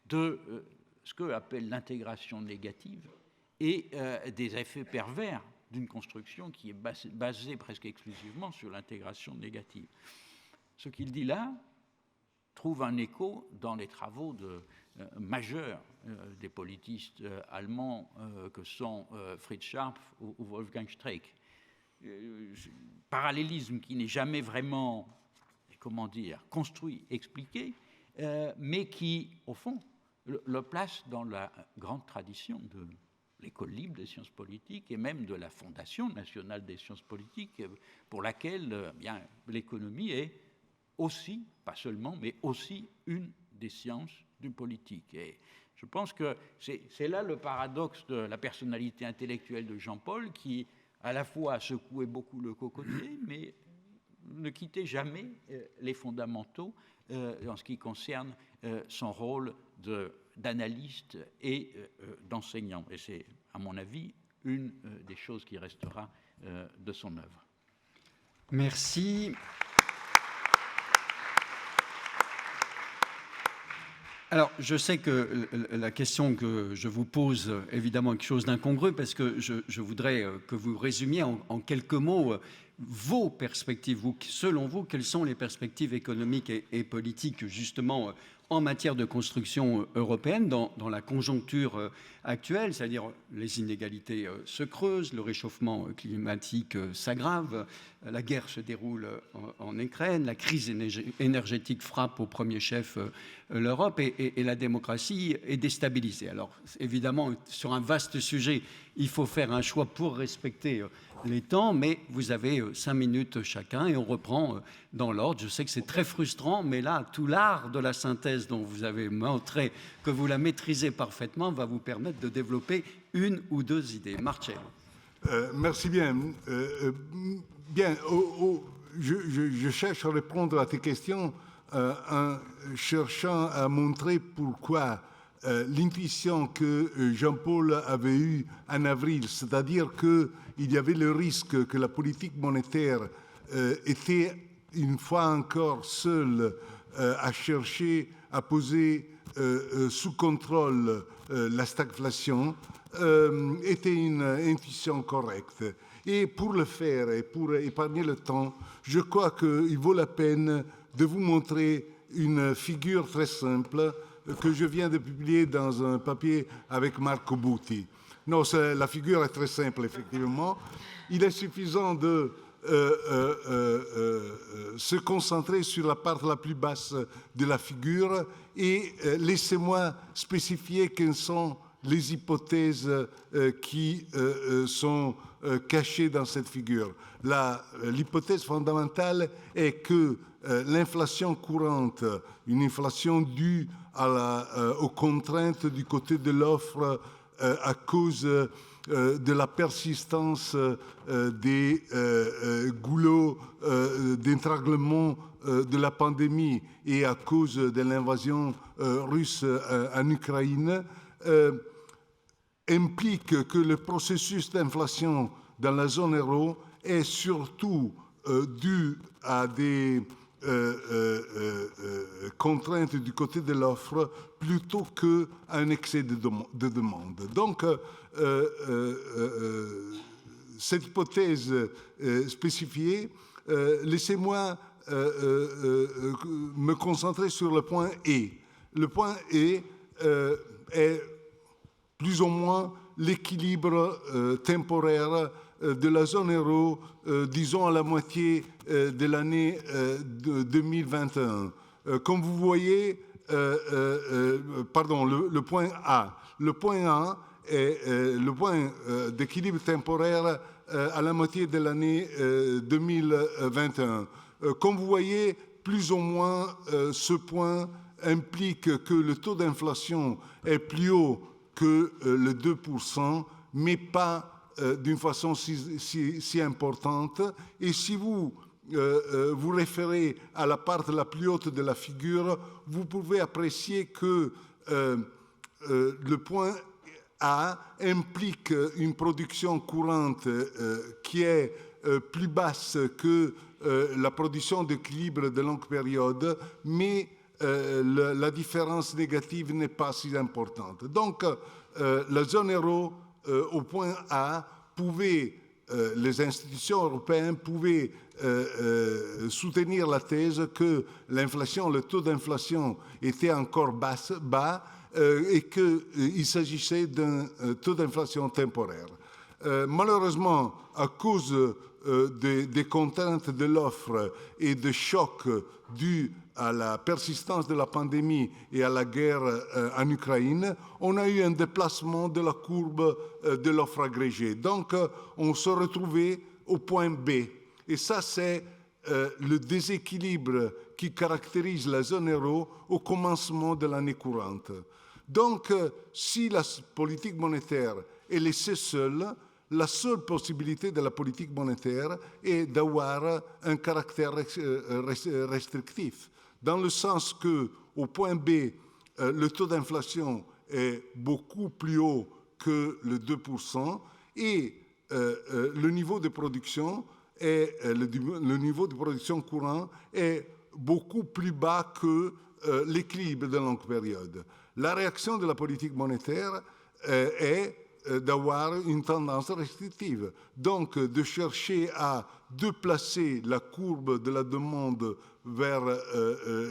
de ce qu'eux appellent l'intégration négative et des effets pervers d'une construction qui est basée presque exclusivement sur l'intégration négative. Ce qu'il dit là trouve un écho dans les travaux majeurs des politistes allemands que sont Fritz Scharpf ou Wolfgang Streeck. Parallélisme qui n'est jamais vraiment, construit, expliqué, mais qui, au fond, le place dans la grande tradition de l'École libre des sciences politiques et même de la Fondation nationale des sciences politiques, pour laquelle l'économie est aussi, pas seulement, mais aussi une des sciences du politique. Et je pense que c'est là le paradoxe de la personnalité intellectuelle de Jean-Paul, qui à la fois secouait beaucoup le cocotier, mais ne quittait jamais les fondamentaux en ce qui concerne son rôle d'analyste et d'enseignant. Et c'est, à mon avis, une des choses qui restera de son œuvre. Merci. Alors, je sais que la question que je vous pose, évidemment, est quelque chose d'incongru, parce que je voudrais que vous résumiez en quelques mots vos perspectives. Selon vous, quelles sont les perspectives économiques et politiques, justement, en matière de construction européenne dans la conjoncture actuelle, c'est-à-dire les inégalités se creusent, le réchauffement climatique s'aggrave, la guerre se déroule en Ukraine, la crise énergétique frappe au premier chef l'Europe et la démocratie est déstabilisée. Alors évidemment, sur un vaste sujet, il faut faire un choix pour respecter les temps, mais vous avez 5 minutes chacun et on reprend dans l'ordre. Je sais que c'est très frustrant, mais là, tout l'art de la synthèse dont vous avez montré que vous la maîtrisez parfaitement va vous permettre de développer une ou deux idées. Marcello. Merci bien. Je cherche à répondre à tes questions en cherchant à montrer pourquoi l'intuition que Jean-Paul avait eue en avril, c'est-à-dire qu'il y avait le risque que la politique monétaire était une fois encore seule à chercher à poser sous contrôle la stagflation, était une intuition correcte. Et pour le faire et pour épargner le temps, je crois qu'il vaut la peine de vous montrer une figure très simple que je viens de publier dans un papier avec Marco Butti. Non, la figure est très simple, effectivement. Il est suffisant de se concentrer sur la part la plus basse de la figure et laissez-moi spécifier quelles sont les hypothèses qui sont cachées dans cette figure. L'hypothèse fondamentale est que l'inflation courante, une inflation due aux contraintes du côté de l'offre à cause de la persistance des goulots d'étranglement de la pandémie et à cause de l'invasion russe en Ukraine, implique que le processus d'inflation dans la zone euro est surtout dû à des contraintes du côté de l'offre plutôt qu'à un excès de demande. Donc, cette hypothèse spécifiée, laissez-moi me concentrer sur le point E. Le point E est plus ou moins l'équilibre temporaire de la zone euro, disons à la moitié de l'année 2021. Comme vous voyez, le point A. Le point A est le point d'équilibre temporaire à la moitié de l'année 2021. Comme vous voyez, plus ou moins, ce point implique que le taux d'inflation est plus haut que le 2%, mais pas d'une façon si importante. Et si vous vous référez à la part la plus haute de la figure, vous pouvez apprécier que le point A implique une production courante qui est plus basse que la production d'équilibre de longue période, mais la différence négative n'est pas si importante. Donc, la zone euro, au point A, les institutions européennes pouvaient soutenir la thèse que l'inflation, le taux d'inflation était encore bas et qu'il s'agissait d'un taux d'inflation temporaire. Malheureusement, à cause des contraintes de l'offre et de chocs dus à la persistance de la pandémie et à la guerre en Ukraine, on a eu un déplacement de la courbe de l'offre agrégée. Donc, on se retrouvait au point B. Et ça, c'est le déséquilibre qui caractérise la zone euro au commencement de l'année courante. Donc, si la politique monétaire est laissée seule, la seule possibilité de la politique monétaire est d'avoir un caractère restrictif, dans le sens qu'au point B, le taux d'inflation est beaucoup plus haut que le 2% et le niveau de production le niveau de production courant est beaucoup plus bas que l'équilibre de longue période. La réaction de la politique monétaire est d'avoir une tendance restrictive, donc de chercher à déplacer la courbe de la demande vers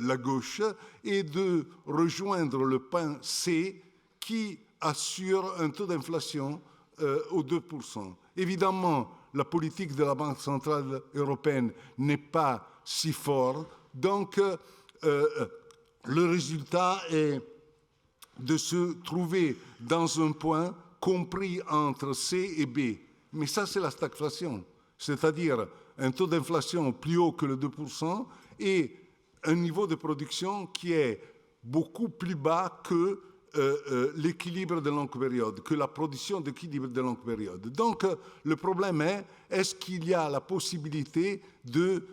la gauche et de rejoindre le point C qui assure un taux d'inflation au 2%. Évidemment, la politique de la Banque centrale européenne n'est pas si forte, donc le résultat est de se trouver dans un point compris entre C et B. Mais ça, c'est la stagflation, c'est-à-dire un taux d'inflation plus haut que le 2% et un niveau de production qui est beaucoup plus bas que l'équilibre de longue période, que la production d'équilibre de longue période. Donc, le problème est, est-ce qu'il y a la possibilité de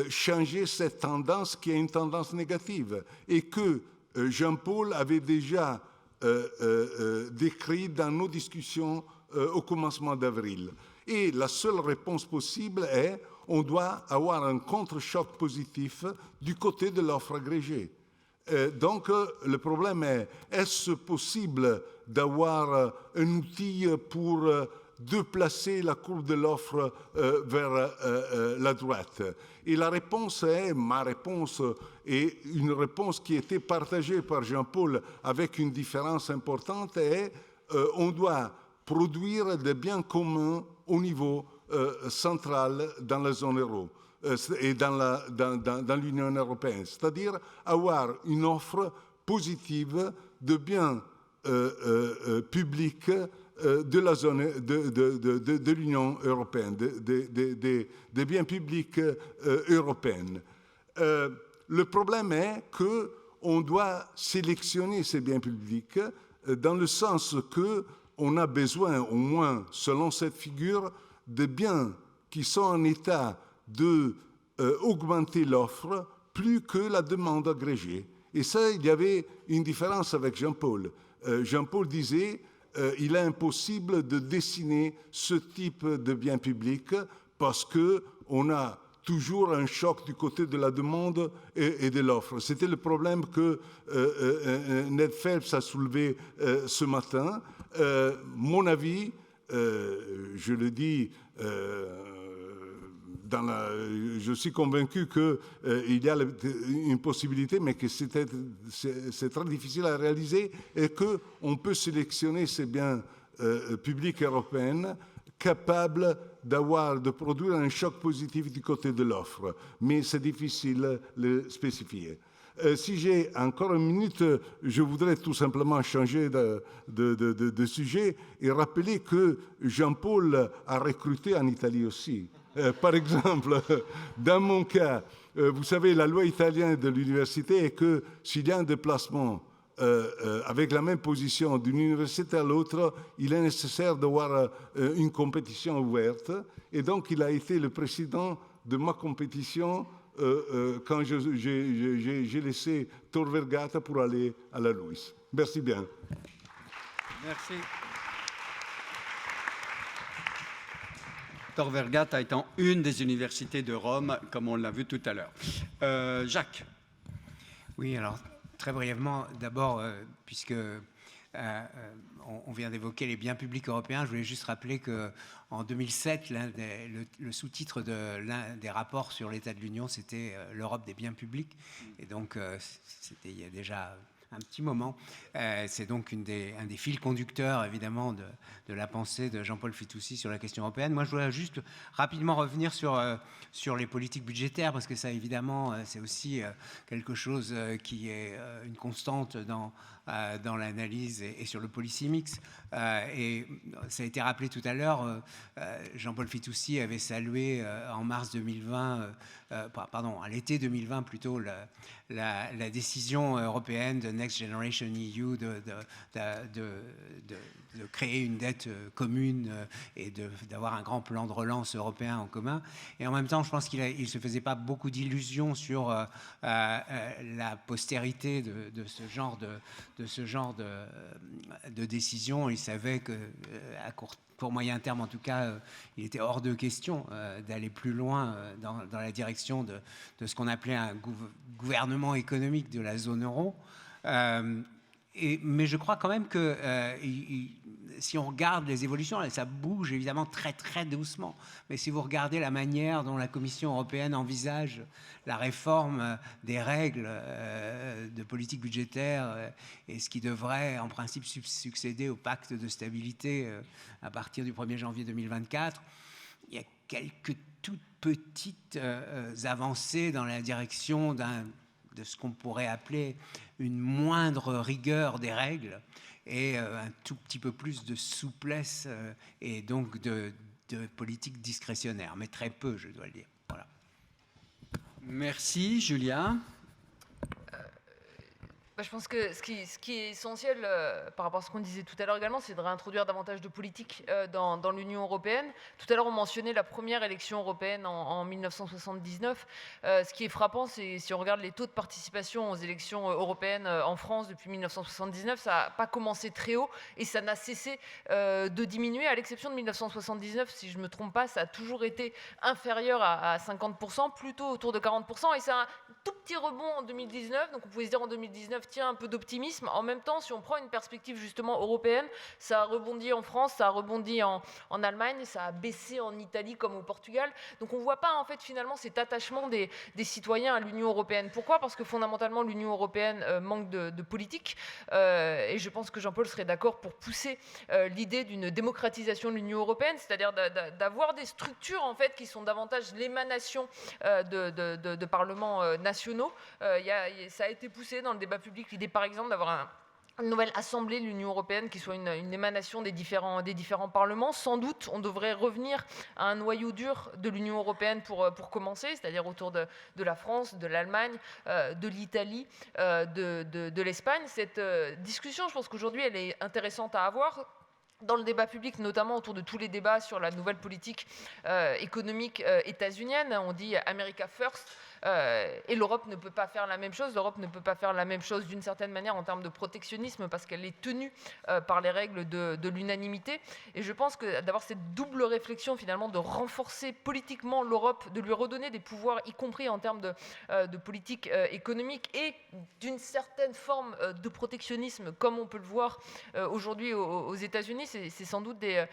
changer cette tendance qui est une tendance négative et que Jean-Paul avait déjà décrits dans nos discussions au commencement d'avril. Et la seule réponse possible est on doit avoir un contre-choc positif du côté de l'offre agrégée. Donc, le problème est, est-ce possible d'avoir un outil pour déplacer la courbe de l'offre vers la droite? Et la réponse est, ma réponse est une réponse qui a été partagée par Jean-Paul avec une différence importante, est on doit produire des biens communs au niveau central dans la zone euro et dans l'Union européenne, c'est-à-dire avoir une offre positive de biens publics de la zone de l'Union européenne, des biens publics européens. Le problème est qu'on doit sélectionner ces biens publics dans le sens qu'on a besoin, au moins selon cette figure, de biens qui sont en état d'augmenter l'offre plus que la demande agrégée. Et ça, il y avait une différence avec Jean-Paul. Jean-Paul disait il est impossible de dessiner ce type de biens publics parce qu'on a toujours un choc du côté de la demande et de l'offre. C'était le problème que Ned Phelps a soulevé ce matin. Mon avis, je le dis, je suis convaincu qu'il y a une possibilité, mais que c'est très difficile à réaliser et qu'on peut sélectionner ces biens publics européens capables de produire un choc positif du côté de l'offre. Mais c'est difficile de le spécifier. Si j'ai encore une minute, je voudrais tout simplement changer de sujet et rappeler que Jean-Paul a recruté en Italie aussi. Par exemple, dans mon cas, vous savez, la loi italienne de l'université est que s'il y a un déplacement avec la même position d'une université à l'autre, il est nécessaire d'avoir une compétition ouverte. Et donc, il a été le président de ma compétition quand j'ai laissé Tor Vergata pour aller à la LUISS. Merci bien. Merci. Tor Vergata étant une des universités de Rome, comme on l'a vu tout à l'heure. Jacques. Oui, alors très brièvement, d'abord, puisque on vient d'évoquer les biens publics européens, je voulais juste rappeler qu'en 2007, le sous-titre de l'un des rapports sur l'état de l'Union, c'était l'Europe des biens publics. Et donc, c'était il y a déjà un petit moment. C'est donc un des fils conducteurs, évidemment, de la pensée de Jean-Paul Fitoussi sur la question européenne. Moi, je voudrais juste rapidement revenir sur les politiques budgétaires, parce que ça, évidemment, c'est aussi quelque chose qui est une constante dans l'analyse et sur le policy mix. Et ça a été rappelé tout à l'heure, Jean-Paul Fitoussi avait salué en mars 2020, à l'été 2020 plutôt, la décision européenne de Next Generation EU de créer une dette commune et d'avoir un grand plan de relance européen en commun. Et en même temps, je pense qu'il ne se faisait pas beaucoup d'illusions sur la postérité de ce genre de décision. Il savait qu'à court moyen terme, en tout cas, il était hors de question d'aller plus loin dans la direction de ce qu'on appelait un gouvernement économique de la zone euro. Mais je crois quand même que si on regarde les évolutions, ça bouge évidemment très très doucement. Mais si vous regardez la manière dont la Commission européenne envisage la réforme des règles de politique budgétaire et ce qui devrait en principe succéder au pacte de stabilité à partir du 1er janvier 2024, il y a quelques toutes petites avancées dans la direction de ce qu'on pourrait appeler une moindre rigueur des règles et un tout petit peu plus de souplesse et donc de politique discrétionnaire, mais très peu, je dois le dire. Voilà. Merci, Julia. Je pense que ce qui est essentiel par rapport à ce qu'on disait tout à l'heure également, c'est de réintroduire davantage de politique dans l'Union européenne. Tout à l'heure, on mentionnait la première élection européenne en 1979. Ce qui est frappant, c'est si on regarde les taux de participation aux élections européennes en France depuis 1979, ça n'a pas commencé très haut et ça n'a cessé de diminuer, à l'exception de 1979, si je ne me trompe pas, ça a toujours été inférieur à 50%, plutôt autour de 40%, et ça a un tout petit rebond en 2019, donc on pouvait se dire en 2019, tiens, un peu d'optimisme. En même temps, si on prend une perspective justement européenne, ça a rebondi en France, ça a rebondi en Allemagne, ça a baissé en Italie comme au Portugal. Donc on ne voit pas en fait finalement cet attachement des citoyens à l'Union européenne. Pourquoi ? Parce que fondamentalement l'Union européenne manque de politique et je pense que Jean-Paul serait d'accord pour pousser l'idée d'une démocratisation de l'Union européenne, c'est-à-dire d'avoir des structures en fait qui sont davantage l'émanation de parlements nationaux. Ça a été poussé dans le débat public l'idée par exemple d'avoir une nouvelle assemblée de l'Union européenne qui soit une émanation des différents parlements. Sans doute, on devrait revenir à un noyau dur de l'Union européenne pour commencer, c'est-à-dire autour de la France, de l'Allemagne, de l'Italie, de l'Espagne. Cette discussion, je pense qu'aujourd'hui, elle est intéressante à avoir dans le débat public, notamment autour de tous les débats sur la nouvelle politique économique états-unienne. On dit « America First ». Et l'Europe ne peut pas faire la même chose. L'Europe ne peut pas faire la même chose d'une certaine manière en termes de protectionnisme parce qu'elle est tenue par les règles de l'unanimité. Et je pense que d'avoir cette double réflexion finalement de renforcer politiquement l'Europe, de lui redonner des pouvoirs, y compris en termes de politique économique et d'une certaine forme de protectionnisme, comme on peut le voir aujourd'hui aux États-Unis, c'est sans doute des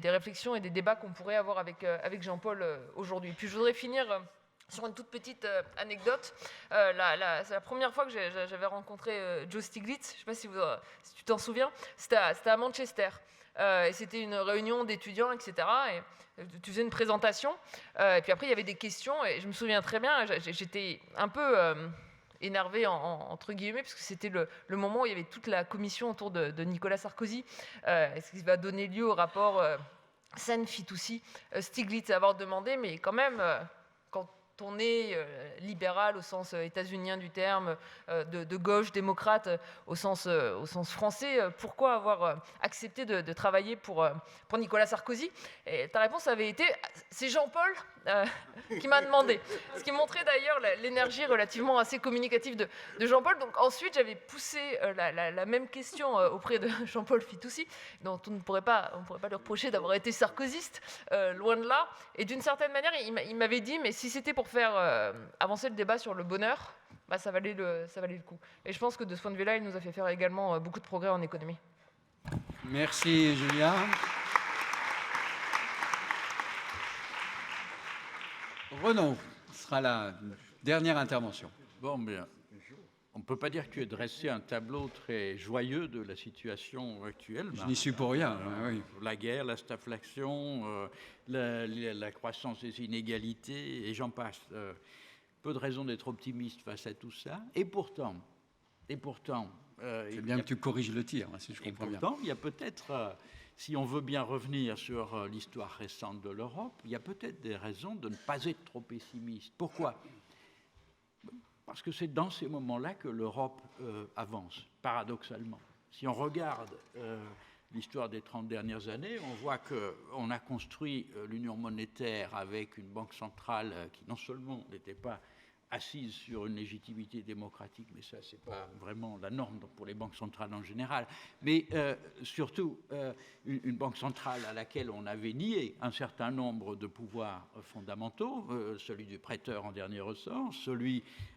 réflexions et des débats qu'on pourrait avoir avec Jean-Paul aujourd'hui. Puis je voudrais finir sur une toute petite anecdote. C'est la première fois que j'avais rencontré Joe Stiglitz, je ne sais pas si tu t'en souviens, c'était à Manchester. Et c'était une réunion d'étudiants, etc. Et tu faisais une présentation, et puis après il y avait des questions, et je me souviens très bien, j'étais un peu énervé entre guillemets, parce que c'était le moment où il y avait toute la commission autour de Nicolas Sarkozy, ce qui va donner lieu au rapport Sen-Fitoussi. Stiglitz a avoir demandé, mais quand même... quand on est libéral au sens états-unien du terme, de gauche, démocrate au sens français, pourquoi avoir accepté de travailler pour Nicolas Sarkozy ? Et ta réponse avait été « c'est Jean-Paul qui m'a demandé ». Ce qui montrait d'ailleurs l'énergie relativement assez communicative de Jean-Paul. Donc ensuite, j'avais poussé la même question auprès de Jean-Paul Fitoussi, dont on ne pourrait pas lui reprocher d'avoir été sarkozyste, loin de là. Et d'une certaine manière, il m'avait dit « mais si c'était pour faire avancer le débat sur le bonheur, ça valait le coup ». Et je pense que de ce point de vue-là, il nous a fait faire également beaucoup de progrès en économie. Merci Julia. Renaud sera la dernière intervention. Bon, bien. On ne peut pas dire que tu aies dressé un tableau très joyeux de la situation actuelle. Je n'y suis pour rien. Oui. La guerre, la stagflation, la croissance des inégalités, et j'en passe. Peu de raisons d'être optimiste face à tout ça. Et pourtant... c'est bien que tu corriges le tir, si je comprends bien. Et pourtant, il y a peut-être... si on veut bien revenir sur l'histoire récente de l'Europe, il y a peut-être des raisons de ne pas être trop pessimiste. Pourquoi ? Parce que c'est dans ces moments-là que l'Europe avance, paradoxalement. Si on regarde l'histoire des 30 dernières années, on voit qu'on a construit l'union monétaire avec une banque centrale qui non seulement n'était pas assise sur une légitimité démocratique, mais ça, ce n'est pas vraiment la norme pour les banques centrales en général, mais surtout une banque centrale à laquelle on avait nié un certain nombre de pouvoirs fondamentaux, celui du prêteur en dernier ressort,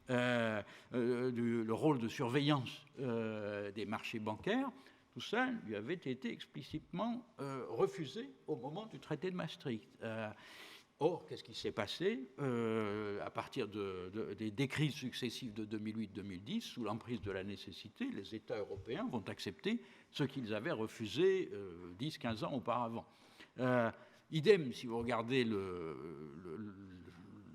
le rôle de surveillance des marchés bancaires. Tout ça lui avait été explicitement refusé au moment du traité de Maastricht. Or, qu'est-ce qui s'est passé à partir des crises successives de 2008-2010, sous l'emprise de la nécessité, les États européens vont accepter ce qu'ils avaient refusé 10-15 ans auparavant. Idem, si vous regardez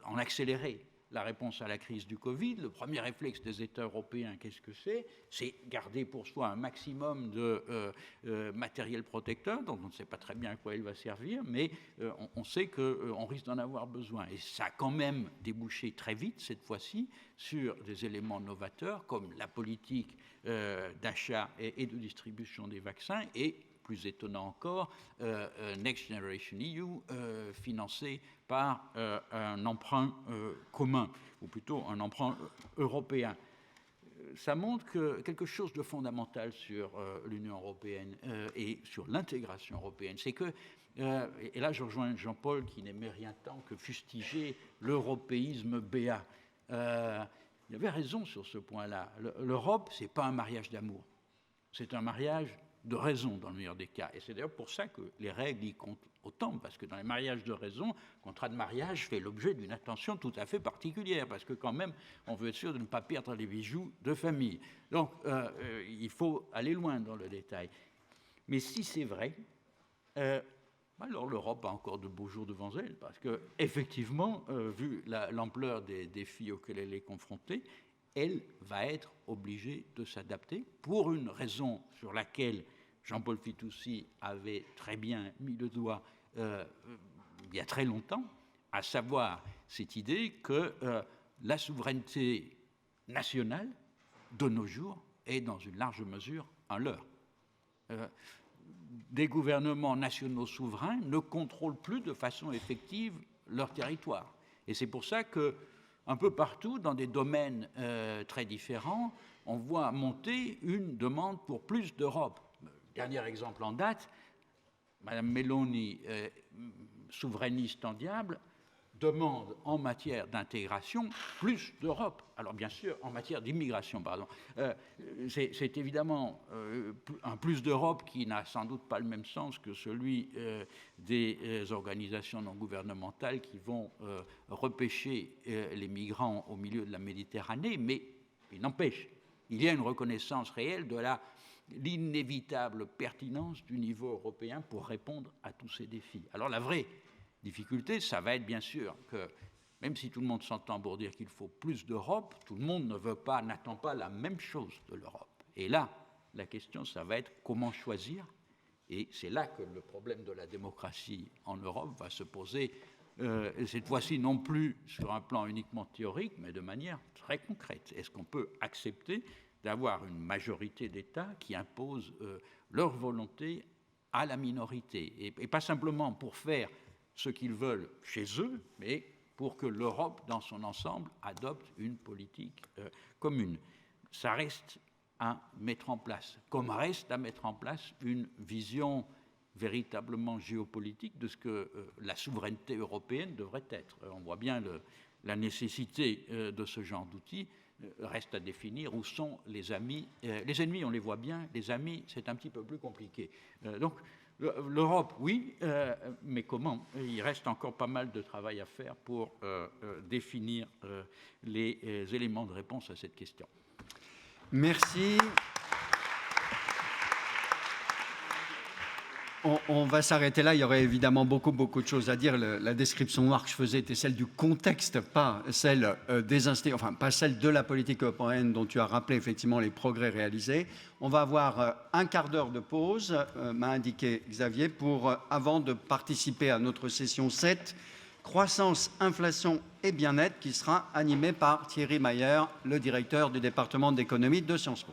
en accéléré la réponse à la crise du Covid. Le premier réflexe des États européens, qu'est-ce que c'est? C'est garder pour soi un maximum de matériel protecteur, dont on ne sait pas très bien à quoi il va servir, mais on sait qu'on risque d'en avoir besoin. Et ça a quand même débouché très vite, cette fois-ci, sur des éléments novateurs, comme la politique d'achat et de distribution des vaccins, et plus étonnant encore, Next Generation EU, financé par un emprunt commun, ou plutôt un emprunt européen. Ça montre quelque chose de fondamental sur l'Union européenne et sur l'intégration européenne. C'est que, et là je rejoins Jean-Paul qui n'aimait rien tant que fustiger l'européisme béat. Il avait raison sur ce point-là. L'Europe, ce n'est pas un mariage d'amour, c'est un mariage de raison dans le meilleur des cas. Et c'est d'ailleurs pour ça que les règles y comptent autant, parce que dans les mariages de raison, le contrat de mariage fait l'objet d'une attention tout à fait particulière, parce que quand même, on veut être sûr de ne pas perdre les bijoux de famille. Donc, il faut aller loin dans le détail. Mais si c'est vrai, alors l'Europe a encore de beaux jours devant elle, parce qu'effectivement, vu l'ampleur des défis auxquels elle est confrontée, elle va être obligée de s'adapter pour une raison sur laquelle Jean-Paul Fitoussi avait très bien mis le doigt il y a très longtemps, à savoir cette idée que la souveraineté nationale de nos jours est dans une large mesure un leurre. Des gouvernements nationaux souverains ne contrôlent plus de façon effective leur territoire. Et c'est pour ça que un peu partout, dans des domaines très différents, on voit monter une demande pour plus d'Europe. Dernier exemple en date, Mme Meloni, souverainiste en diable, demande en matière d'intégration plus d'Europe. Alors bien sûr, en matière d'immigration, pardon. C'est évidemment un plus d'Europe qui n'a sans doute pas le même sens que celui des organisations non gouvernementales qui vont repêcher les migrants au milieu de la Méditerranée, mais il n'empêche, il y a une reconnaissance réelle de l'inévitable pertinence du niveau européen pour répondre à tous ces défis. Alors la vraie difficulté, ça va être bien sûr que, même si tout le monde s'entend pour dire qu'il faut plus d'Europe, tout le monde n'attend pas la même chose de l'Europe. Et là, la question, ça va être comment choisir. Et c'est là que le problème de la démocratie en Europe va se poser, cette fois-ci non plus sur un plan uniquement théorique, mais de manière très concrète. Est-ce qu'on peut accepter d'avoir une majorité d'États qui imposent leur volonté à la minorité, et pas simplement pour faire ce qu'ils veulent chez eux, mais pour que l'Europe, dans son ensemble, adopte une politique commune. Ça reste à mettre en place, comme reste à mettre en place une vision véritablement géopolitique de ce que la souveraineté européenne devrait être. On voit bien la nécessité de ce genre d'outils. Reste à définir où sont les amis. Les ennemis, on les voit bien. Les amis, c'est un petit peu plus compliqué. Donc, l'Europe, oui, mais comment? Il reste encore pas mal de travail à faire pour définir les éléments de réponse à cette question. Merci. On va s'arrêter là. Il y aurait évidemment beaucoup de choses à dire. La description que je faisais était celle du contexte, pas celle pas celle de la politique européenne dont tu as rappelé effectivement les progrès réalisés. On va avoir un quart d'heure de pause, m'a indiqué Xavier, avant de participer à notre session 7, croissance, inflation et bien-être, qui sera animée par Thierry Mayer, le directeur du département d'économie de Sciences Po.